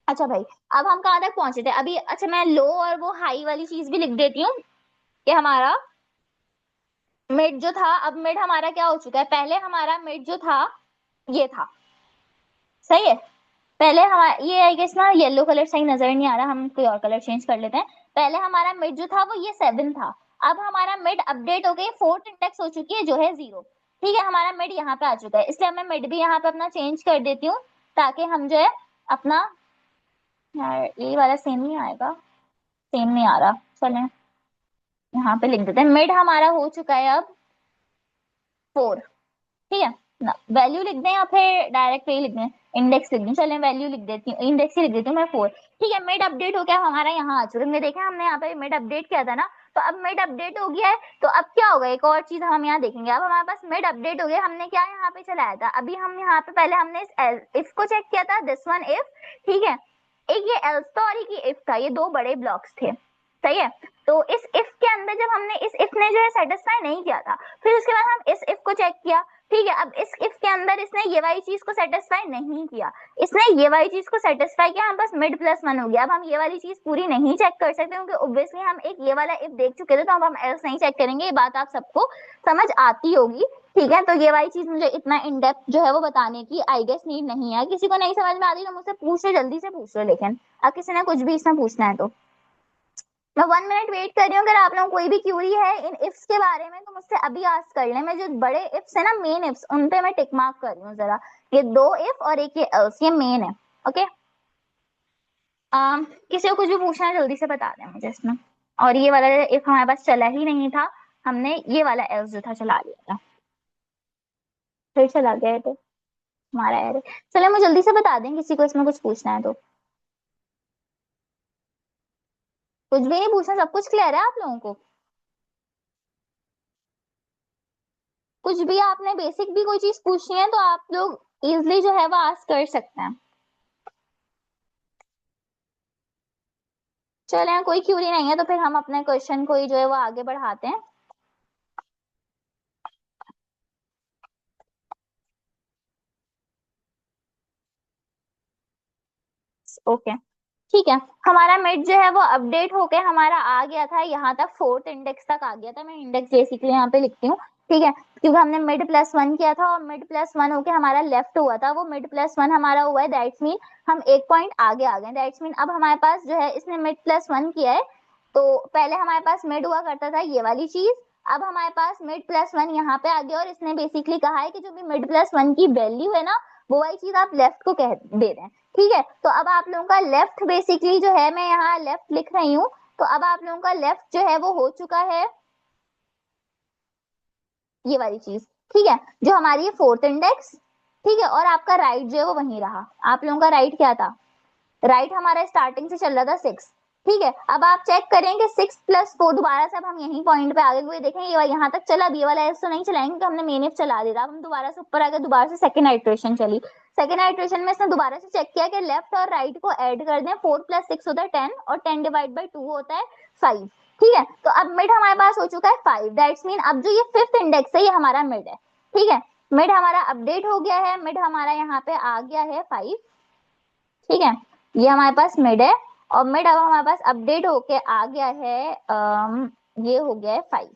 अच्छा भाई, अब हम कहाँ तक पहुंचे थे अभी। अच्छा, मैं लो और वो हाई वाली चीज भी लिख देती हूँ कि हमारा मिड जो था, अब मिड हमारा क्या हो चुका है, पहले हमारा मिड जो था ये था, सही है। पहले हमारा ये आई गेस ना, येलो कलर सही नजर नहीं आ रहा, हम कोई और कलर चेंज कर लेते हैं। पहले हमारा मिड जो था वो ये 7 था। अब हमारा मिड अपडेट हो गई, फोर्थ इंडेक्स हो चुकी है जो है 0, ठीक है। हमारा मिड यहाँ पे आ चुका है, इसलिए मैं मिड भी यहाँ पे अपना चेंज कर देती हूँ ताकि हम जो है अपना, यार ये वाला सेम नहीं आएगा, सेम नहीं आ रहा, चलें यहाँ पे लिख देते हैं। मिड हमारा हो चुका है अब 4, ठीक है ना। वैल्यू लिख दें या फिर डायरेक्ट पे ही लिख दें, इंडेक्स लिख दें, चलें वैल्यू लिख देती हूँ, इंडेक्स ही लिख देती हूँ मैं 4, ठीक है। मिड अपडेट हो गया हमारा, यहाँ आ चुका है। देखा हमने यहाँ पे मिड अपडेट किया था ना, तो अब मिड अपडेट हो गया है। तो अब क्या होगा, एक और चीज हम यहाँ देखेंगे। अब हमारे पास मिड अपडेट हो गया, हमने क्या यहाँ पे चलाया था, अभी हम यहाँ पे पहले हमने इस इफ को चेक किया था, दिस वन इफ, ठीक है। एक ये एल्स था और एक ये इफ था, ये दो बड़े ब्लॉक्स थे, सही है। तो इस इफ के अंदर जब हमने इस इफ ने जो है सेटिस्फाई नहीं किया था, फिर उसके बाद हम इस इफ को चेक किया, ठीक है। अब इस इफ के अंदर इसने ये वाली चीज को सेटिस्फाई नहीं किया, इसने ये वाली चीज को सेटिस्फाई किया, हम बस मिड +1 हो गया। अब हम ये वाली चीज पूरी नहीं चेक कर सकते क्योंकि ऑब्वियसली हम एक ये वाला इफ देख चुके थे, तो अब हम एल्स नहीं चेक करेंगे। ये बात आप सबको समझ आती होगी, ठीक है। तो ये वाली चीज मुझे इतना इन डेप्थ जो है वो बताने की आई गेस नीड नहीं है। किसी को नहीं समझ में आती तो मुझसे पूछ लो, जल्दी से पूछ लो, लेकिन अब किसी ने कुछ भी इसमें पूछना है तो। मैं 1 मिनट वेट कर रही हूँ। अगर आप लोगों को कोई भी क्यूरी है इन इफ्स के बारे में तो मुझसे अभी आस्क कर लें। मैं जो बड़े इफ्स है ना, मेन इफ्स, उन पे मैं टिक मार्क कर रही हूँ जरा। ये 2 इफ और एक ये एल्स, ये मेन है। ओके, किसी को कुछ भी पूछना है जल्दी से बता दें मुझे इसमें। और ये वाला इफ हमारे पास चला ही नहीं था, हमने ये वाला एल्स जो था चला लिया था, फिर चला गया है तो हमारा एरे। चलिए मुझे जल्दी से बता दें किसी को इसमें कुछ पूछना है तो। कुछ भी नहीं पूछना, सब कुछ क्लियर है आप लोगों को? कुछ भी आपने बेसिक भी कोई चीज पूछनी है तो आप लोग इजिली जो है वो आस्क कर सकते हैं। चले, कोई क्यूरी नहीं है तो फिर हम अपने क्वेश्चन को ही जो है वो आगे बढ़ाते हैं। ओके, ठीक है। हमारा मिड जो है वो अपडेट होके हमारा आ गया था यहाँ तक, 4th इंडेक्स तक आ गया था। मैं इंडेक्स बेसिकली यहाँ पे लिखती हूँ, ठीक है, क्योंकि हमने मिड +1 किया था और मिड +1 होके हमारा लेफ्ट हुआ था, वो मिड +1 हमारा हुआ है। दैट्स मीन हम 1 पॉइंट आगे आ गए। दैट्स मीन अब हमारे पास जो है, इसने मिड +1 किया है, तो पहले हमारे पास मिड हुआ करता था ये वाली चीज, अब हमारे पास मिड +1 यहाँ पे आ गया। और इसने बेसिकली कहा है कि जो भी मिड +1 की वैल्यू है ना, वो वाली चीज आप लेफ्ट को कह दे रहे हैं, ठीक है। तो अब आप लोगों का लेफ्ट बेसिकली जो है, मैं यहाँ लेफ्ट लिख रही हूँ, तो अब आप लोगों का लेफ्ट जो है वो हो चुका है ये वाली चीज, ठीक है, जो हमारी है 4th इंडेक्स, ठीक है। और आपका राइट जो है वो वहीं रहा। आप लोगों का राइट क्या था? राइट हमारा स्टार्टिंग से चल रहा था 6, ठीक है। अब आप चेक करेंगे 6 + 4, दोबारा से अब हम यही पॉइंट पे आ गए, देखें ये यहाँ तक चला, अब ये वाला एस तो नहीं चलाएंगे क्योंकि हमने मेन इफ चला दिया। अब हम दोबारा से ऊपर आ गए, दोबारा से सेकंड आइट्रेशन चली। सेकंड आइट्रेशन में इसने दोबारा से चेक किया कि लेफ्ट और राइट को ऐड कर दें, 4 + 6 होता है 10 और 10/2 होता है 5, ठीक है। तो अब मिड हमारे पास हो चुका है 5। दैट्स मीन अब जो ये 5th इंडेक्स है ये हमारा मिड है, ठीक है। मिड हमारा अपडेट हो गया है, मिड हमारा यहाँ पे आ गया है 5, ठीक है। ये हमारे पास मिड है और मिड अब हमारे पास अपडेट होके आ गया है, ये हो गया है 5,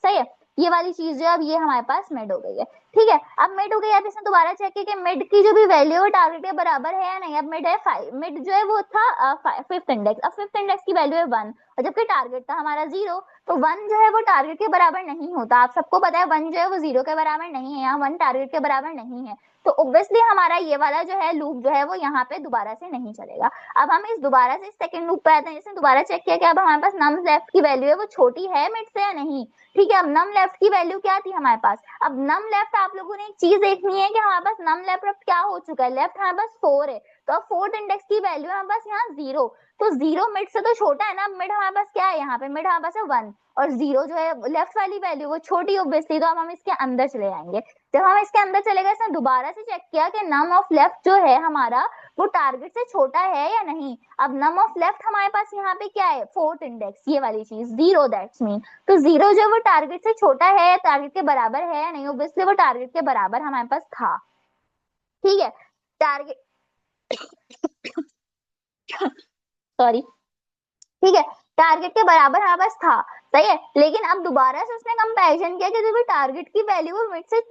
सही है। ये वाली चीज जो है अब ये हमारे पास मिड हो गई है, ठीक है। अब मिड हो गई, अब इसने दोबारा चेक किया कि मिड की जो भी वैल्यू है टारगेट के बराबर है या नहीं। अब मिड है 5, मिड जो है वो था 5th इंडेक्स, अब 5th इंडेक्स की वैल्यू है 1 और जबकि टारगेट था हमारा 0, तो 1 जो है वो टारगेट के बराबर नहीं होता। आप सबको पता है 1 जो है वो 0 के बराबर नहीं है, यहाँ 1 टारगेट के बराबर नहीं है, तो ऑब्वियसली हमारा ये वाला जो है लूप जो है वो यहाँ पे दोबारा से नहीं चलेगा। अब हम इस दोबारा से सेकंड लूप पे आते हैं। इसने दोबारा चेक किया कि अब हमारे पास नम लेफ्ट की वैल्यू है वो छोटी है मिड से या नहीं, ठीक है। अब नम लेफ्ट की वैल्यू क्या थी हमारे पास? अब नम लेफ्ट आप लोगों ने एक चीज देखनी है कि हमारे पास नम लेफ्ट अब क्या हो चुका है, लेफ्ट हमारे पास 4 है, तो अब 4th इंडेक्स की वैल्यू हमारे पास यहाँ 0, तो 0 मिड से तो छोटा है ना। मिड हमारे पास क्या है यहाँ पे? मिड हमारे पास है 1 और 0 जो है लेफ्ट वाली वैल्यू वो छोटी ऑब्वियसली, तो अब हम इसके अंदर चले जाएंगे। जब हम इसके अंदर चले गए, इसने दोबारा से चेक किया कि नम ऑफ लेफ्ट जो है हमारा वो टारगेट से छोटा है या नहीं। अब नम ऑफ लेफ्ट हमारे पास यहाँ पे क्या है? 4th इंडेक्स, ये वाली चीज 0, दैट्स मीन तो 0 जो वो टारगेट से छोटा है, टारगेट के बराबर है या नहीं, ऑब्वियसली वो टारगेट के बराबर हमारे पास था, ठीक है। टारगेट सॉरी, ठीक है, टारगेट के बराबर हमारे पास था, सही है। लेकिन अब दोबारा से उसने कंपैरिजन किया कि जो भी टारगेट की वैल्यू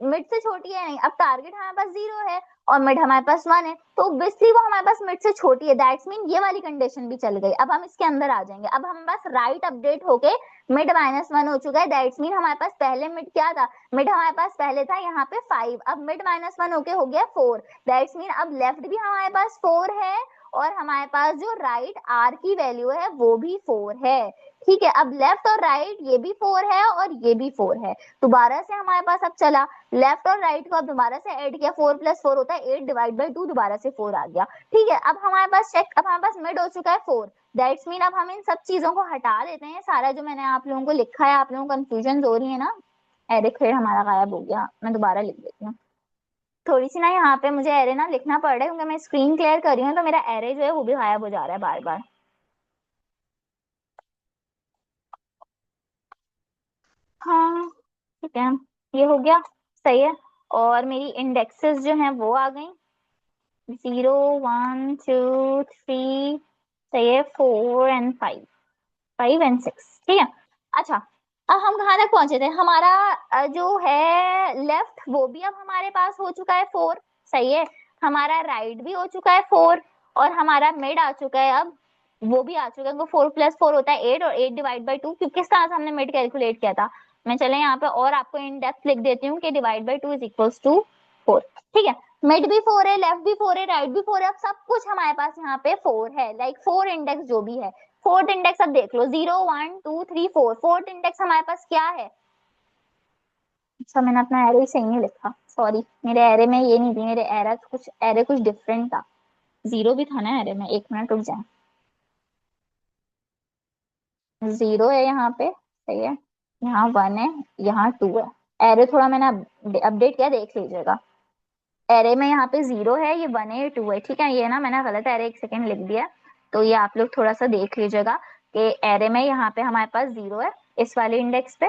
मिड से छोटी है नहीं। अब टारगेट हमारे पास 0 है और मिड हमारे पास 1 है, तो ऑब्वियसली वो हमारे पास मिड से छोटी है। दैट्स मीन ये वाली कंडीशन भी चल गई। अब हम इसके अंदर आ जाएंगे। अब हमारे पास राइट अपडेट होके मिड -1 हो चुका है। दैट्स मीन हमारे पास पहले मिड क्या था? मिड हमारे पास पहले था यहाँ पे 5, अब मिड -1 होके हो गया 4। दैट्स मीन अब लेफ्ट भी हमारे पास 4 है और हमारे पास जो राइट आर की वैल्यू है वो भी 4 है, ठीक है। अब लेफ्ट और राइट ये भी 4 है और ये भी 4 है। दोबारा से हमारे पास अब चला लेफ्ट और राइट को, अब दोबारा से ऐड किया, 4 + 4 होता है 8/2, दोबारा से 4 आ गया, ठीक है। अब हमारे पास चेक, अब हमारे पास मिड हो चुका है 4। दैट्स मीन अब हम इन सब चीजों को हटा देते हैं, सारा जो मैंने आप लोगों को लिखा है, आप लोगों को कंफ्यूजन हो रही है ना। एरिक फिर हमारा गायब हो गया, मैं दोबारा लिख देती हूँ। थोड़ी सी ना यहाँ पे मुझे एरे ना लिखना पड़ रहा है क्योंकि मैं स्क्रीन क्लियर कर रही हूँ, तो मेरा एरे जो है वो भी गायब हो जा रहा है बार बार। हाँ, ठीक है, ये हो गया, सही है। और मेरी इंडेक्सेस जो हैं वो आ गई, 0 1 2 3, सही है, 4 एंड 5, 5 एंड 6, ठीक है। अच्छा, अब हम कहाँ तक पहुंचे थे? हमारा जो है लेफ्ट वो भी अब हमारे पास हो चुका है 4, सही है। हमारा राइट भी हो चुका है 4 और हमारा मिड आ चुका है अब वो भी आ चुका है। 4+4 होता है 8 और 8 डिवाइड बाई 2, क्योंकि किस तरह से हमने मिड कैलकुलेट किया था। मैं चले यहाँ पे और आपको इन डेप्थ लिख देती हूँ कि divide by 2 is equals to 4। ठीक है, मिड भी 4 है, लेफ्ट भी 4 है, राइट भी 4 है, अब सब कुछ हमारे पास यहाँ पे 4 है, लाइक 4 इंडेक्स जो भी है। फोर्थ इंडेक्स अब देख लो, 0 1 2 3 4, फोर्थ इंडेक्स हमारे पास क्या है। अच्छा, मैंने अपना एरे सही नहीं लिखा, सॉरी, मेरे एरे में ये नहीं थी, मेरे एरे कुछ डिफरेंट था। 0 भी था ना एरे में, 1 मिनट रुक जाए। 0 है यहाँ पे, सही है, यहाँ 1 है, यहाँ 2 है। एरे थोड़ा मैंने अपडेट किया, देख लीजिएगा। एरे में यहाँ पे 0 है, ये 1 है, ये 2 है। ठीक है, ये ना मैंने गलत एरे 1 सेकेंड लिख दिया, तो ये आप लोग थोड़ा सा देख लीजिएगा कि एरे में यहाँ पे हमारे पास 0 है इस वाले इंडेक्स पे।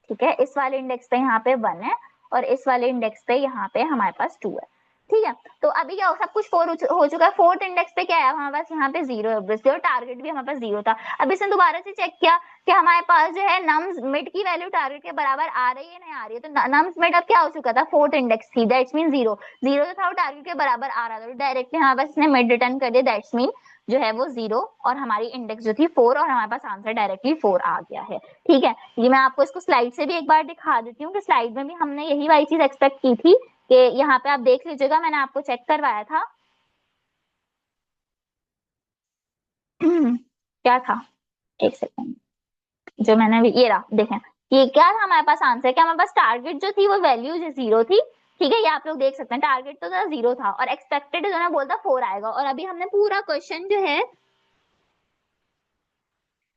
ठीक है, इस वाले इंडेक्स पे यहाँ पे 1 है, और इस वाले इंडेक्स पे यहाँ पे हमारे पास 2 है। ठीक है, तो अभी क्या सब कुछ 4 हो चुका है। फोर्थ इंडेक्स पे क्या है हमारे पास, यहाँ पे 0 है ऑब्वियसली, और टारगेट भी हमारे पास 0 था। अब इसने दोबारा से चेक किया कि हमारे पास जो है नम्स मिड की वैल्यू टारगेट के बराबर आ रही है नहीं आ रही है, तो नम्स मिड अब क्या हो चुका था, फोर्थ इंडेक्स थी, दैट्स मीन 0। 0 जो था वो टारगेट के बराबर आ रहा था, तो डायरेक्टली हमारे पास इसने मिड रिटर्न कर दिया, दैट्स मीन जो है वो 0, और हमारी इंडेक्स जो थी 4, और हमारे पास आंसर डायरेक्टली 4 आ गया है। ठीक है, ये मैं आपको इसको स्लाइड से भी एक बार दिखा देती हूँ कि स्लाइड में भी हमने यही वाली चीज एक्सपेक्ट की थी, कि यहाँ पे आप देख लीजिएगा, मैंने आपको चेक करवाया था। क्या था, 1 सेकेंड, जो मैंने ये रहा देखें, ये क्या था हमारे पास आंसर, क्या हमारे पास टारगेट जो थी वो वैल्यू जो 0 थी। ठीक है, ये आप लोग देख सकते हैं, टारगेट तो 0 था, और एक्सपेक्टेड जो है बोलता 4 आएगा, और अभी हमने पूरा क्वेश्चन जो है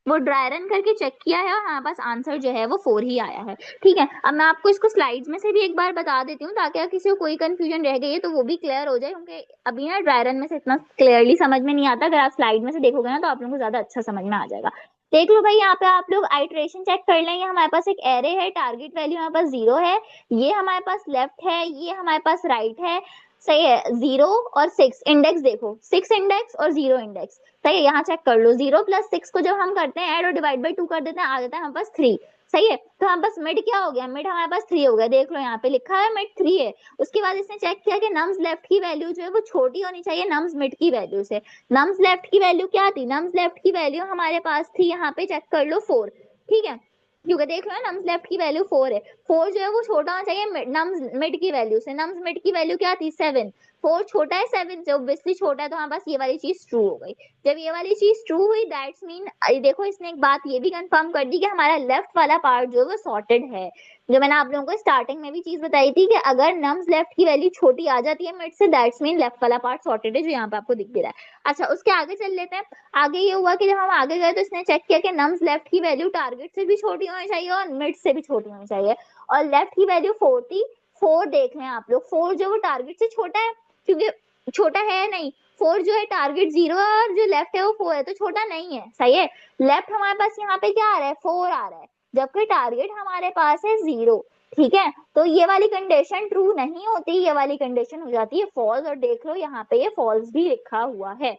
वो ड्राई रन करके चेक किया है, और हमारे पास आंसर जो है वो 4 ही आया है। ठीक है, अब मैं आपको इसको स्लाइड्स में से भी एक बार बता देती हूँ, ताकि अगर किसी को कोई कंफ्यूजन रह गई है तो वो भी क्लियर हो जाए, क्योंकि अभी ना ड्राई रन में से इतना क्लियरली समझ में नहीं आता, अगर आप स्लाइड में से देखोगे ना तो आप लोगों को ज्यादा अच्छा समझ में आ जाएगा। देख लो भाई, यहाँ पे आप लोग आइट्रेशन चेक कर लेंगे, हमारे पास एक एरे है, टारगेट वैल्यू हमारे पास 0 है, ये हमारे पास लेफ्ट है, ये हमारे पास राइट है। सही है, 0 और 6 इंडेक्स देखो, 6 इंडेक्स और 0 इंडेक्स। सही है, यहाँ चेक कर लो, 0 + 6 को जब हम करते हैं ऐड और डिवाइड बाई 2 कर देते हैं, आ जाता है हमारे पास 3। सही है, तो हमारे पास मिड क्या हो गया, मिड हमारे पास 3 हो गया, देख लो यहाँ पे लिखा है मिड 3 है। उसके बाद इसने चेक किया कि नम्स लेफ्ट की वैल्यू जो है वो छोटी होनी चाहिए नम्स मिड की वैल्यू से। नम्स लेफ्ट की वैल्यू क्या थी, नम्स लेफ्ट की वैल्यू हमारे पास थी, यहाँ पे चेक कर लो 4। ठीक है, क्योंकि देख लो नम्स लेफ्ट की वैल्यू 4 है, 4 जो है वो छोटा होना चाहिए नम्स मिड की वैल्यू से। नम्स मिड की वैल्यू क्या थी, 7। 4 छोटा है 7 से, ऑब्वियसली छोटा है, तो हमारे पास ये वाली चीज ट्रू हो गई। जब ये वाली चीज ट्रू हुई, दैट्स मीन देखो इसने एक बात ये भी कंफर्म कर दी कि हमारा लेफ्ट वाला पार्ट जो है वो सॉर्टेड है। जो मैंने आप लोगों को स्टार्टिंग में भी चीज बताई थी कि अगर नम्स लेफ्ट की वैल्यू छोटी आ जाती है मिड से, दैट्स मीन लेफ्ट वाला पार्ट सॉर्टेड है, जो यहाँ पे आपको दिख भी रहा है। अच्छा, उसके आगे चल लेते हैं। आगे ये हुआ कि जब हम आगे गए तो इसने चेक किया कि नम्स लेफ्ट की वैल्यू टारगेट से भी छोटी होनी चाहिए और मिड से भी छोटी होनी चाहिए, और लेफ्ट की वैल्यू 4 थी। 4 देख रहे हैं आप लोग, 4 जो वो टारगेट से छोटा है, क्योंकि छोटा है नहीं, 4 जो है टारगेट 0 है, और जो लेफ्ट है वो 4 है, तो छोटा नहीं है। सही है, लेफ्ट हमारे पास यहाँ पे क्या आ रहा है, 4 आ रहा है, जबकि टारगेट हमारे पास है 0। ठीक है, तो ये वाली कंडीशन ट्रू नहीं होती, ये वाली कंडीशन हो जाती है फॉल्स, और देख लो यहाँ पे ये फॉल्स भी लिखा हुआ है।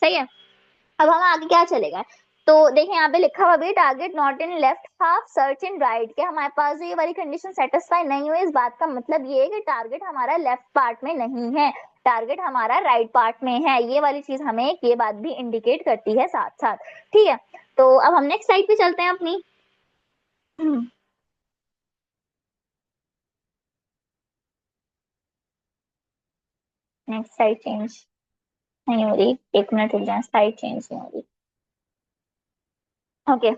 सही है, अब हम आगे क्या चलेगा, तो देखिए यहाँ पे लिखा हुआ भी target not in left half search in right, के हमारे पास जो ये वाली कंडीशन सेटिस्फाई नहीं हुई, इस बात का मतलब ये है कि टारगेट हमारा लेफ्ट पार्ट में नहीं है, टारगेट हमारा राइट पार्ट में है। ये वाली चीज हमें ये बात भी इंडिकेट करती है साथ साथ। ठीक है, तो अब हम नेक्स्ट साइड पे चलते हैं अपनी। नेक्स्ट साइड चेंज नहीं हो रही, 1 मिनट रुक जाए, साइड चेंज नहीं हो रही। ओके,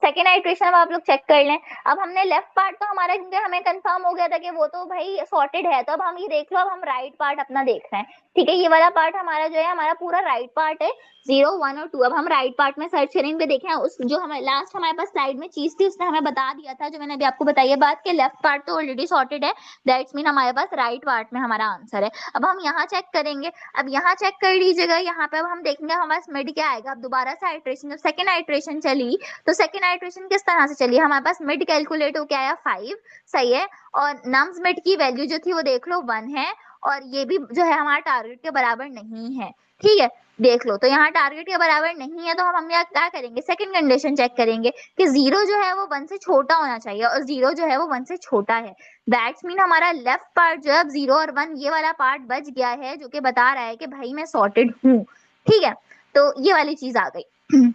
सेकेंड आइट्रेशन अब आप लोग चेक कर लें। अब हमने लेफ्ट पार्ट तो हमारा, क्योंकि हमें कंफर्म हो गया था कि वो तो भाई सॉर्टेड है, तो अब हम ये देख लो, अब हम राइट पार्ट अपना देख रहे हैं। ठीक है, ये वाला पार्ट हमारा जो है हमारा पूरा राइट पार्ट है, 0 1 और 2। अब हम राइट पार्ट में सर्च करेंगे, देखें उस जो हमें लास्ट हमारे पास स्लाइड में चीज थी उसने हमें बता दिया था, जो मैंने अभी आपको बताई है बात, के लेफ्ट पार्ट तो ऑलरेडी सॉर्टेड है, दैट्स मीन हमारे पास राइट पार्ट में हमारा आंसर है। अब हम यहाँ चेक करेंगे, अब यहाँ चेक कर लीजिएगा, यहाँ पे अब हम देखेंगे हमारे पास मिड क्या आएगा। अब दोबारा से आइट्रेशन, जब सेकेंड आइट्रेशन चली तो सेकेंड आइट्रेशन किस तरह से चली, हमारे पास मिड कैलकुलेट होके आया 5। सही है, और नम्स मिड की वैल्यू जो थी वो देख लो 1 है, और ये भी जो है हमारा टारगेट के बराबर नहीं है। ठीक है, देख लो, तो यहाँ टारगेट के बराबर नहीं है, तो हम यहाँ क्या करेंगे, सेकंड कंडीशन चेक करेंगे कि 0 जो है वो 1 से छोटा होना चाहिए, और 0 जो है वो 1 से छोटा है। दैट्स मीन हमारा लेफ्ट पार्ट जो है 0 और 1 ये वाला पार्ट बच गया है, जो कि बता रहा है कि भाई मैं सॉर्टेड हूँ। ठीक है, तो ये वाली चीज आ गई।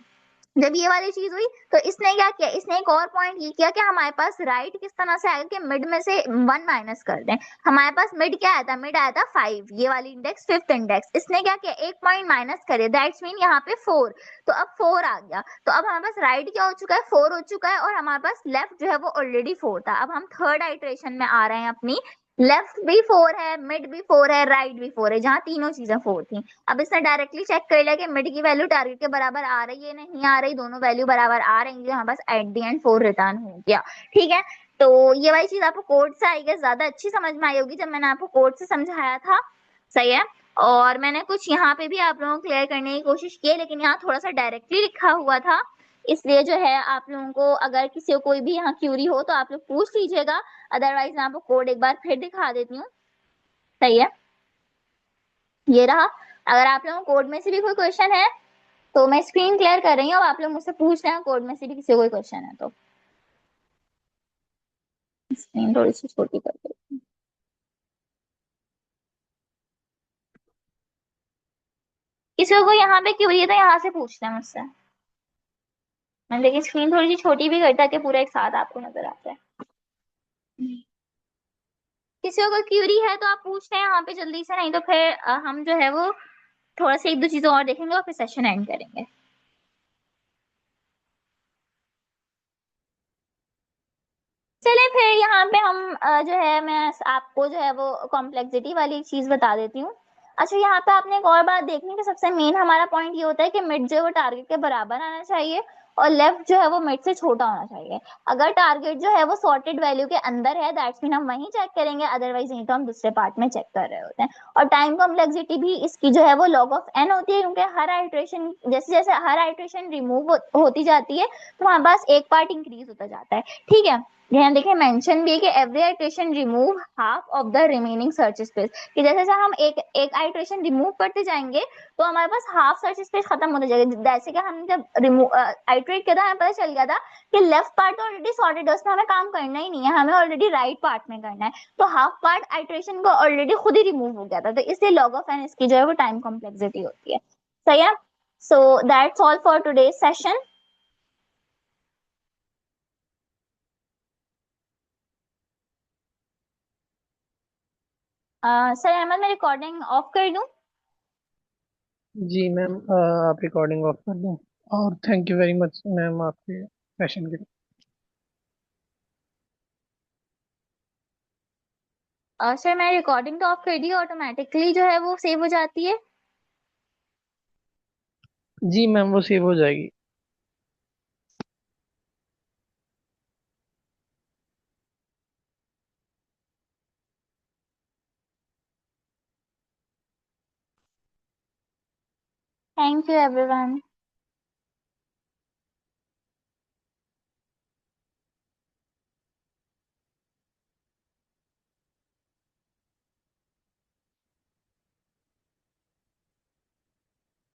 जब ये वाली चीज हुई तो इसने क्या किया, इसने एक और पॉइंट ये किया कि हमारे पास राइट किस तरह से आएगा कि मिड में से 1 माइनस कर दें। हमारे पास मिड क्या आया था, मिड आया था 5, ये वाली इंडेक्स 5th इंडेक्स। इसने क्या किया, 1 पॉइंट माइनस करे, दैट्स मीन यहाँ पे 4। तो अब 4 आ गया, तो अब हमारे पास राइट क्या हो चुका है, 4 हो चुका है, और हमारे पास लेफ्ट जो है वो ऑलरेडी 4 था। अब हम थर्ड आइट्रेशन में आ रहे हैं अपनी, लेफ्ट भी 4 है, मिड भी 4 है, राइट भी 4 है, जहां तीनों चीजें 4 थी। अब इसने डायरेक्टली चेक कर लिया कि मिड की वैल्यू टारगेट के बराबर आ रही है नहीं आ रही, दोनों वैल्यू बराबर आ रही है, हमारे पास एट द एंड 4 रिटर्न हो गया। ठीक है, तो ये वाली चीज आपको कोड से आई गेस ज्यादा अच्छी समझ में आई होगी जब मैंने आपको कोड से समझाया था। सही है, और मैंने कुछ यहाँ पे भी आप लोगों को क्लियर करने की कोशिश की, लेकिन यहाँ थोड़ा सा डायरेक्टली लिखा हुआ था, इसलिए जो है आप लोगों को अगर किसी को कोई भी यहाँ क्यूरी हो तो आप लोग पूछ लीजिएगा, अदरवाइज मैं आपको कोड एक बार फिर दिखा देती हूँ। सही है, ये रहा। अगर आप लोगों को कोड में से भी कोई क्वेश्चन है तो मैं स्क्रीन क्लियर कर रही हूँ, आप लोग मुझसे पूछ रहे हैं कोड में से भी किसी को कोई क्वेश्चन है तो। स्क्रीन थोड़ी सी छोटी कर दो। किसी को यहाँ पे क्यों है तो यहाँ से पूछना है मुझसे। मैं लेकिन स्क्रीन थोड़ी सी छोटी भी करता कि पूरा एक साथ आपको नजर आ जाए। किसी को कोई क्यूरी है तो आप पूछ रहे हैं यहाँ पे जल्दी से, नहीं तो फिर हम जो है वो थोड़ा सा 1-2 चीजें और देखेंगे और फिर सेशन एंड करेंगे। चलिए फिर यहाँ पे हम जो है मैं आपको जो है वो कॉम्प्लेक्सिटी वाली एक चीज बता देती हूँ। अच्छा, यहाँ पे आपने एक और बात देखनी कि सबसे मेन हमारा पॉइंट ये होता है कि मिड जो है वो टारगेट के बराबर आना चाहिए और लेफ्ट जो है वो मिड से छोटा होना चाहिए। अगर टारगेट जो है वो सॉर्टेड वैल्यू के अंदर है दैट्स मीन हम वहीं चेक करेंगे, अदरवाइज नहीं तो हम दूसरे पार्ट में चेक कर रहे होते हैं। और टाइम कॉम्प्लेक्सिटी भी इसकी जो है वो log ऑफ n होती है, क्योंकि हर आइट्रेशन जैसे जैसे हर आइट्रेशन रिमूव होती जाती है तो हमारे पास एक पार्ट इंक्रीज होता जाता है। ठीक है, यहाँ देखिए मेंशन भी है कि every iteration remove half of the remaining search space, कि जैसे जैसे हम एक एक आइट्रेशन रिमूव करते जाएंगे तो हमारे पास हाफ सर्च स्पेस खत्म होता जाएगा। जैसे कि हम जब रिमूव आइट्रेट किया था हमें पता चल गया था कि लेफ्ट पार्ट तो ऑलरेडी सॉर्टेड है, उसमें हमें काम करना ही नहीं है, हमें ऑलरेडी राइट पार्ट में करना है। तो हाफ पार्ट आइट्रेशन को ऑलरेडी खुद ही रिमूव हो गया था, तो इसलिए लॉग ऑफ एन इसकी जो है वो टाइम कॉम्प्लेक्सिटी होती है। सही है, so that's all for today session. Sir Ahmad, मैं रिकॉर्डिंग ऑफ कर दूं? जी मैम, आप रिकॉर्डिंग ऑफ कर दें। और thank you very much ma'am आपके सेशन के लिए। सर मैं रिकॉर्डिंग तो ऑफ कर दी, ऑटोमेटिकली जो है वो सेव हो जाती है। जी मैम, वो सेव हो जाएगी। Thank you everyone.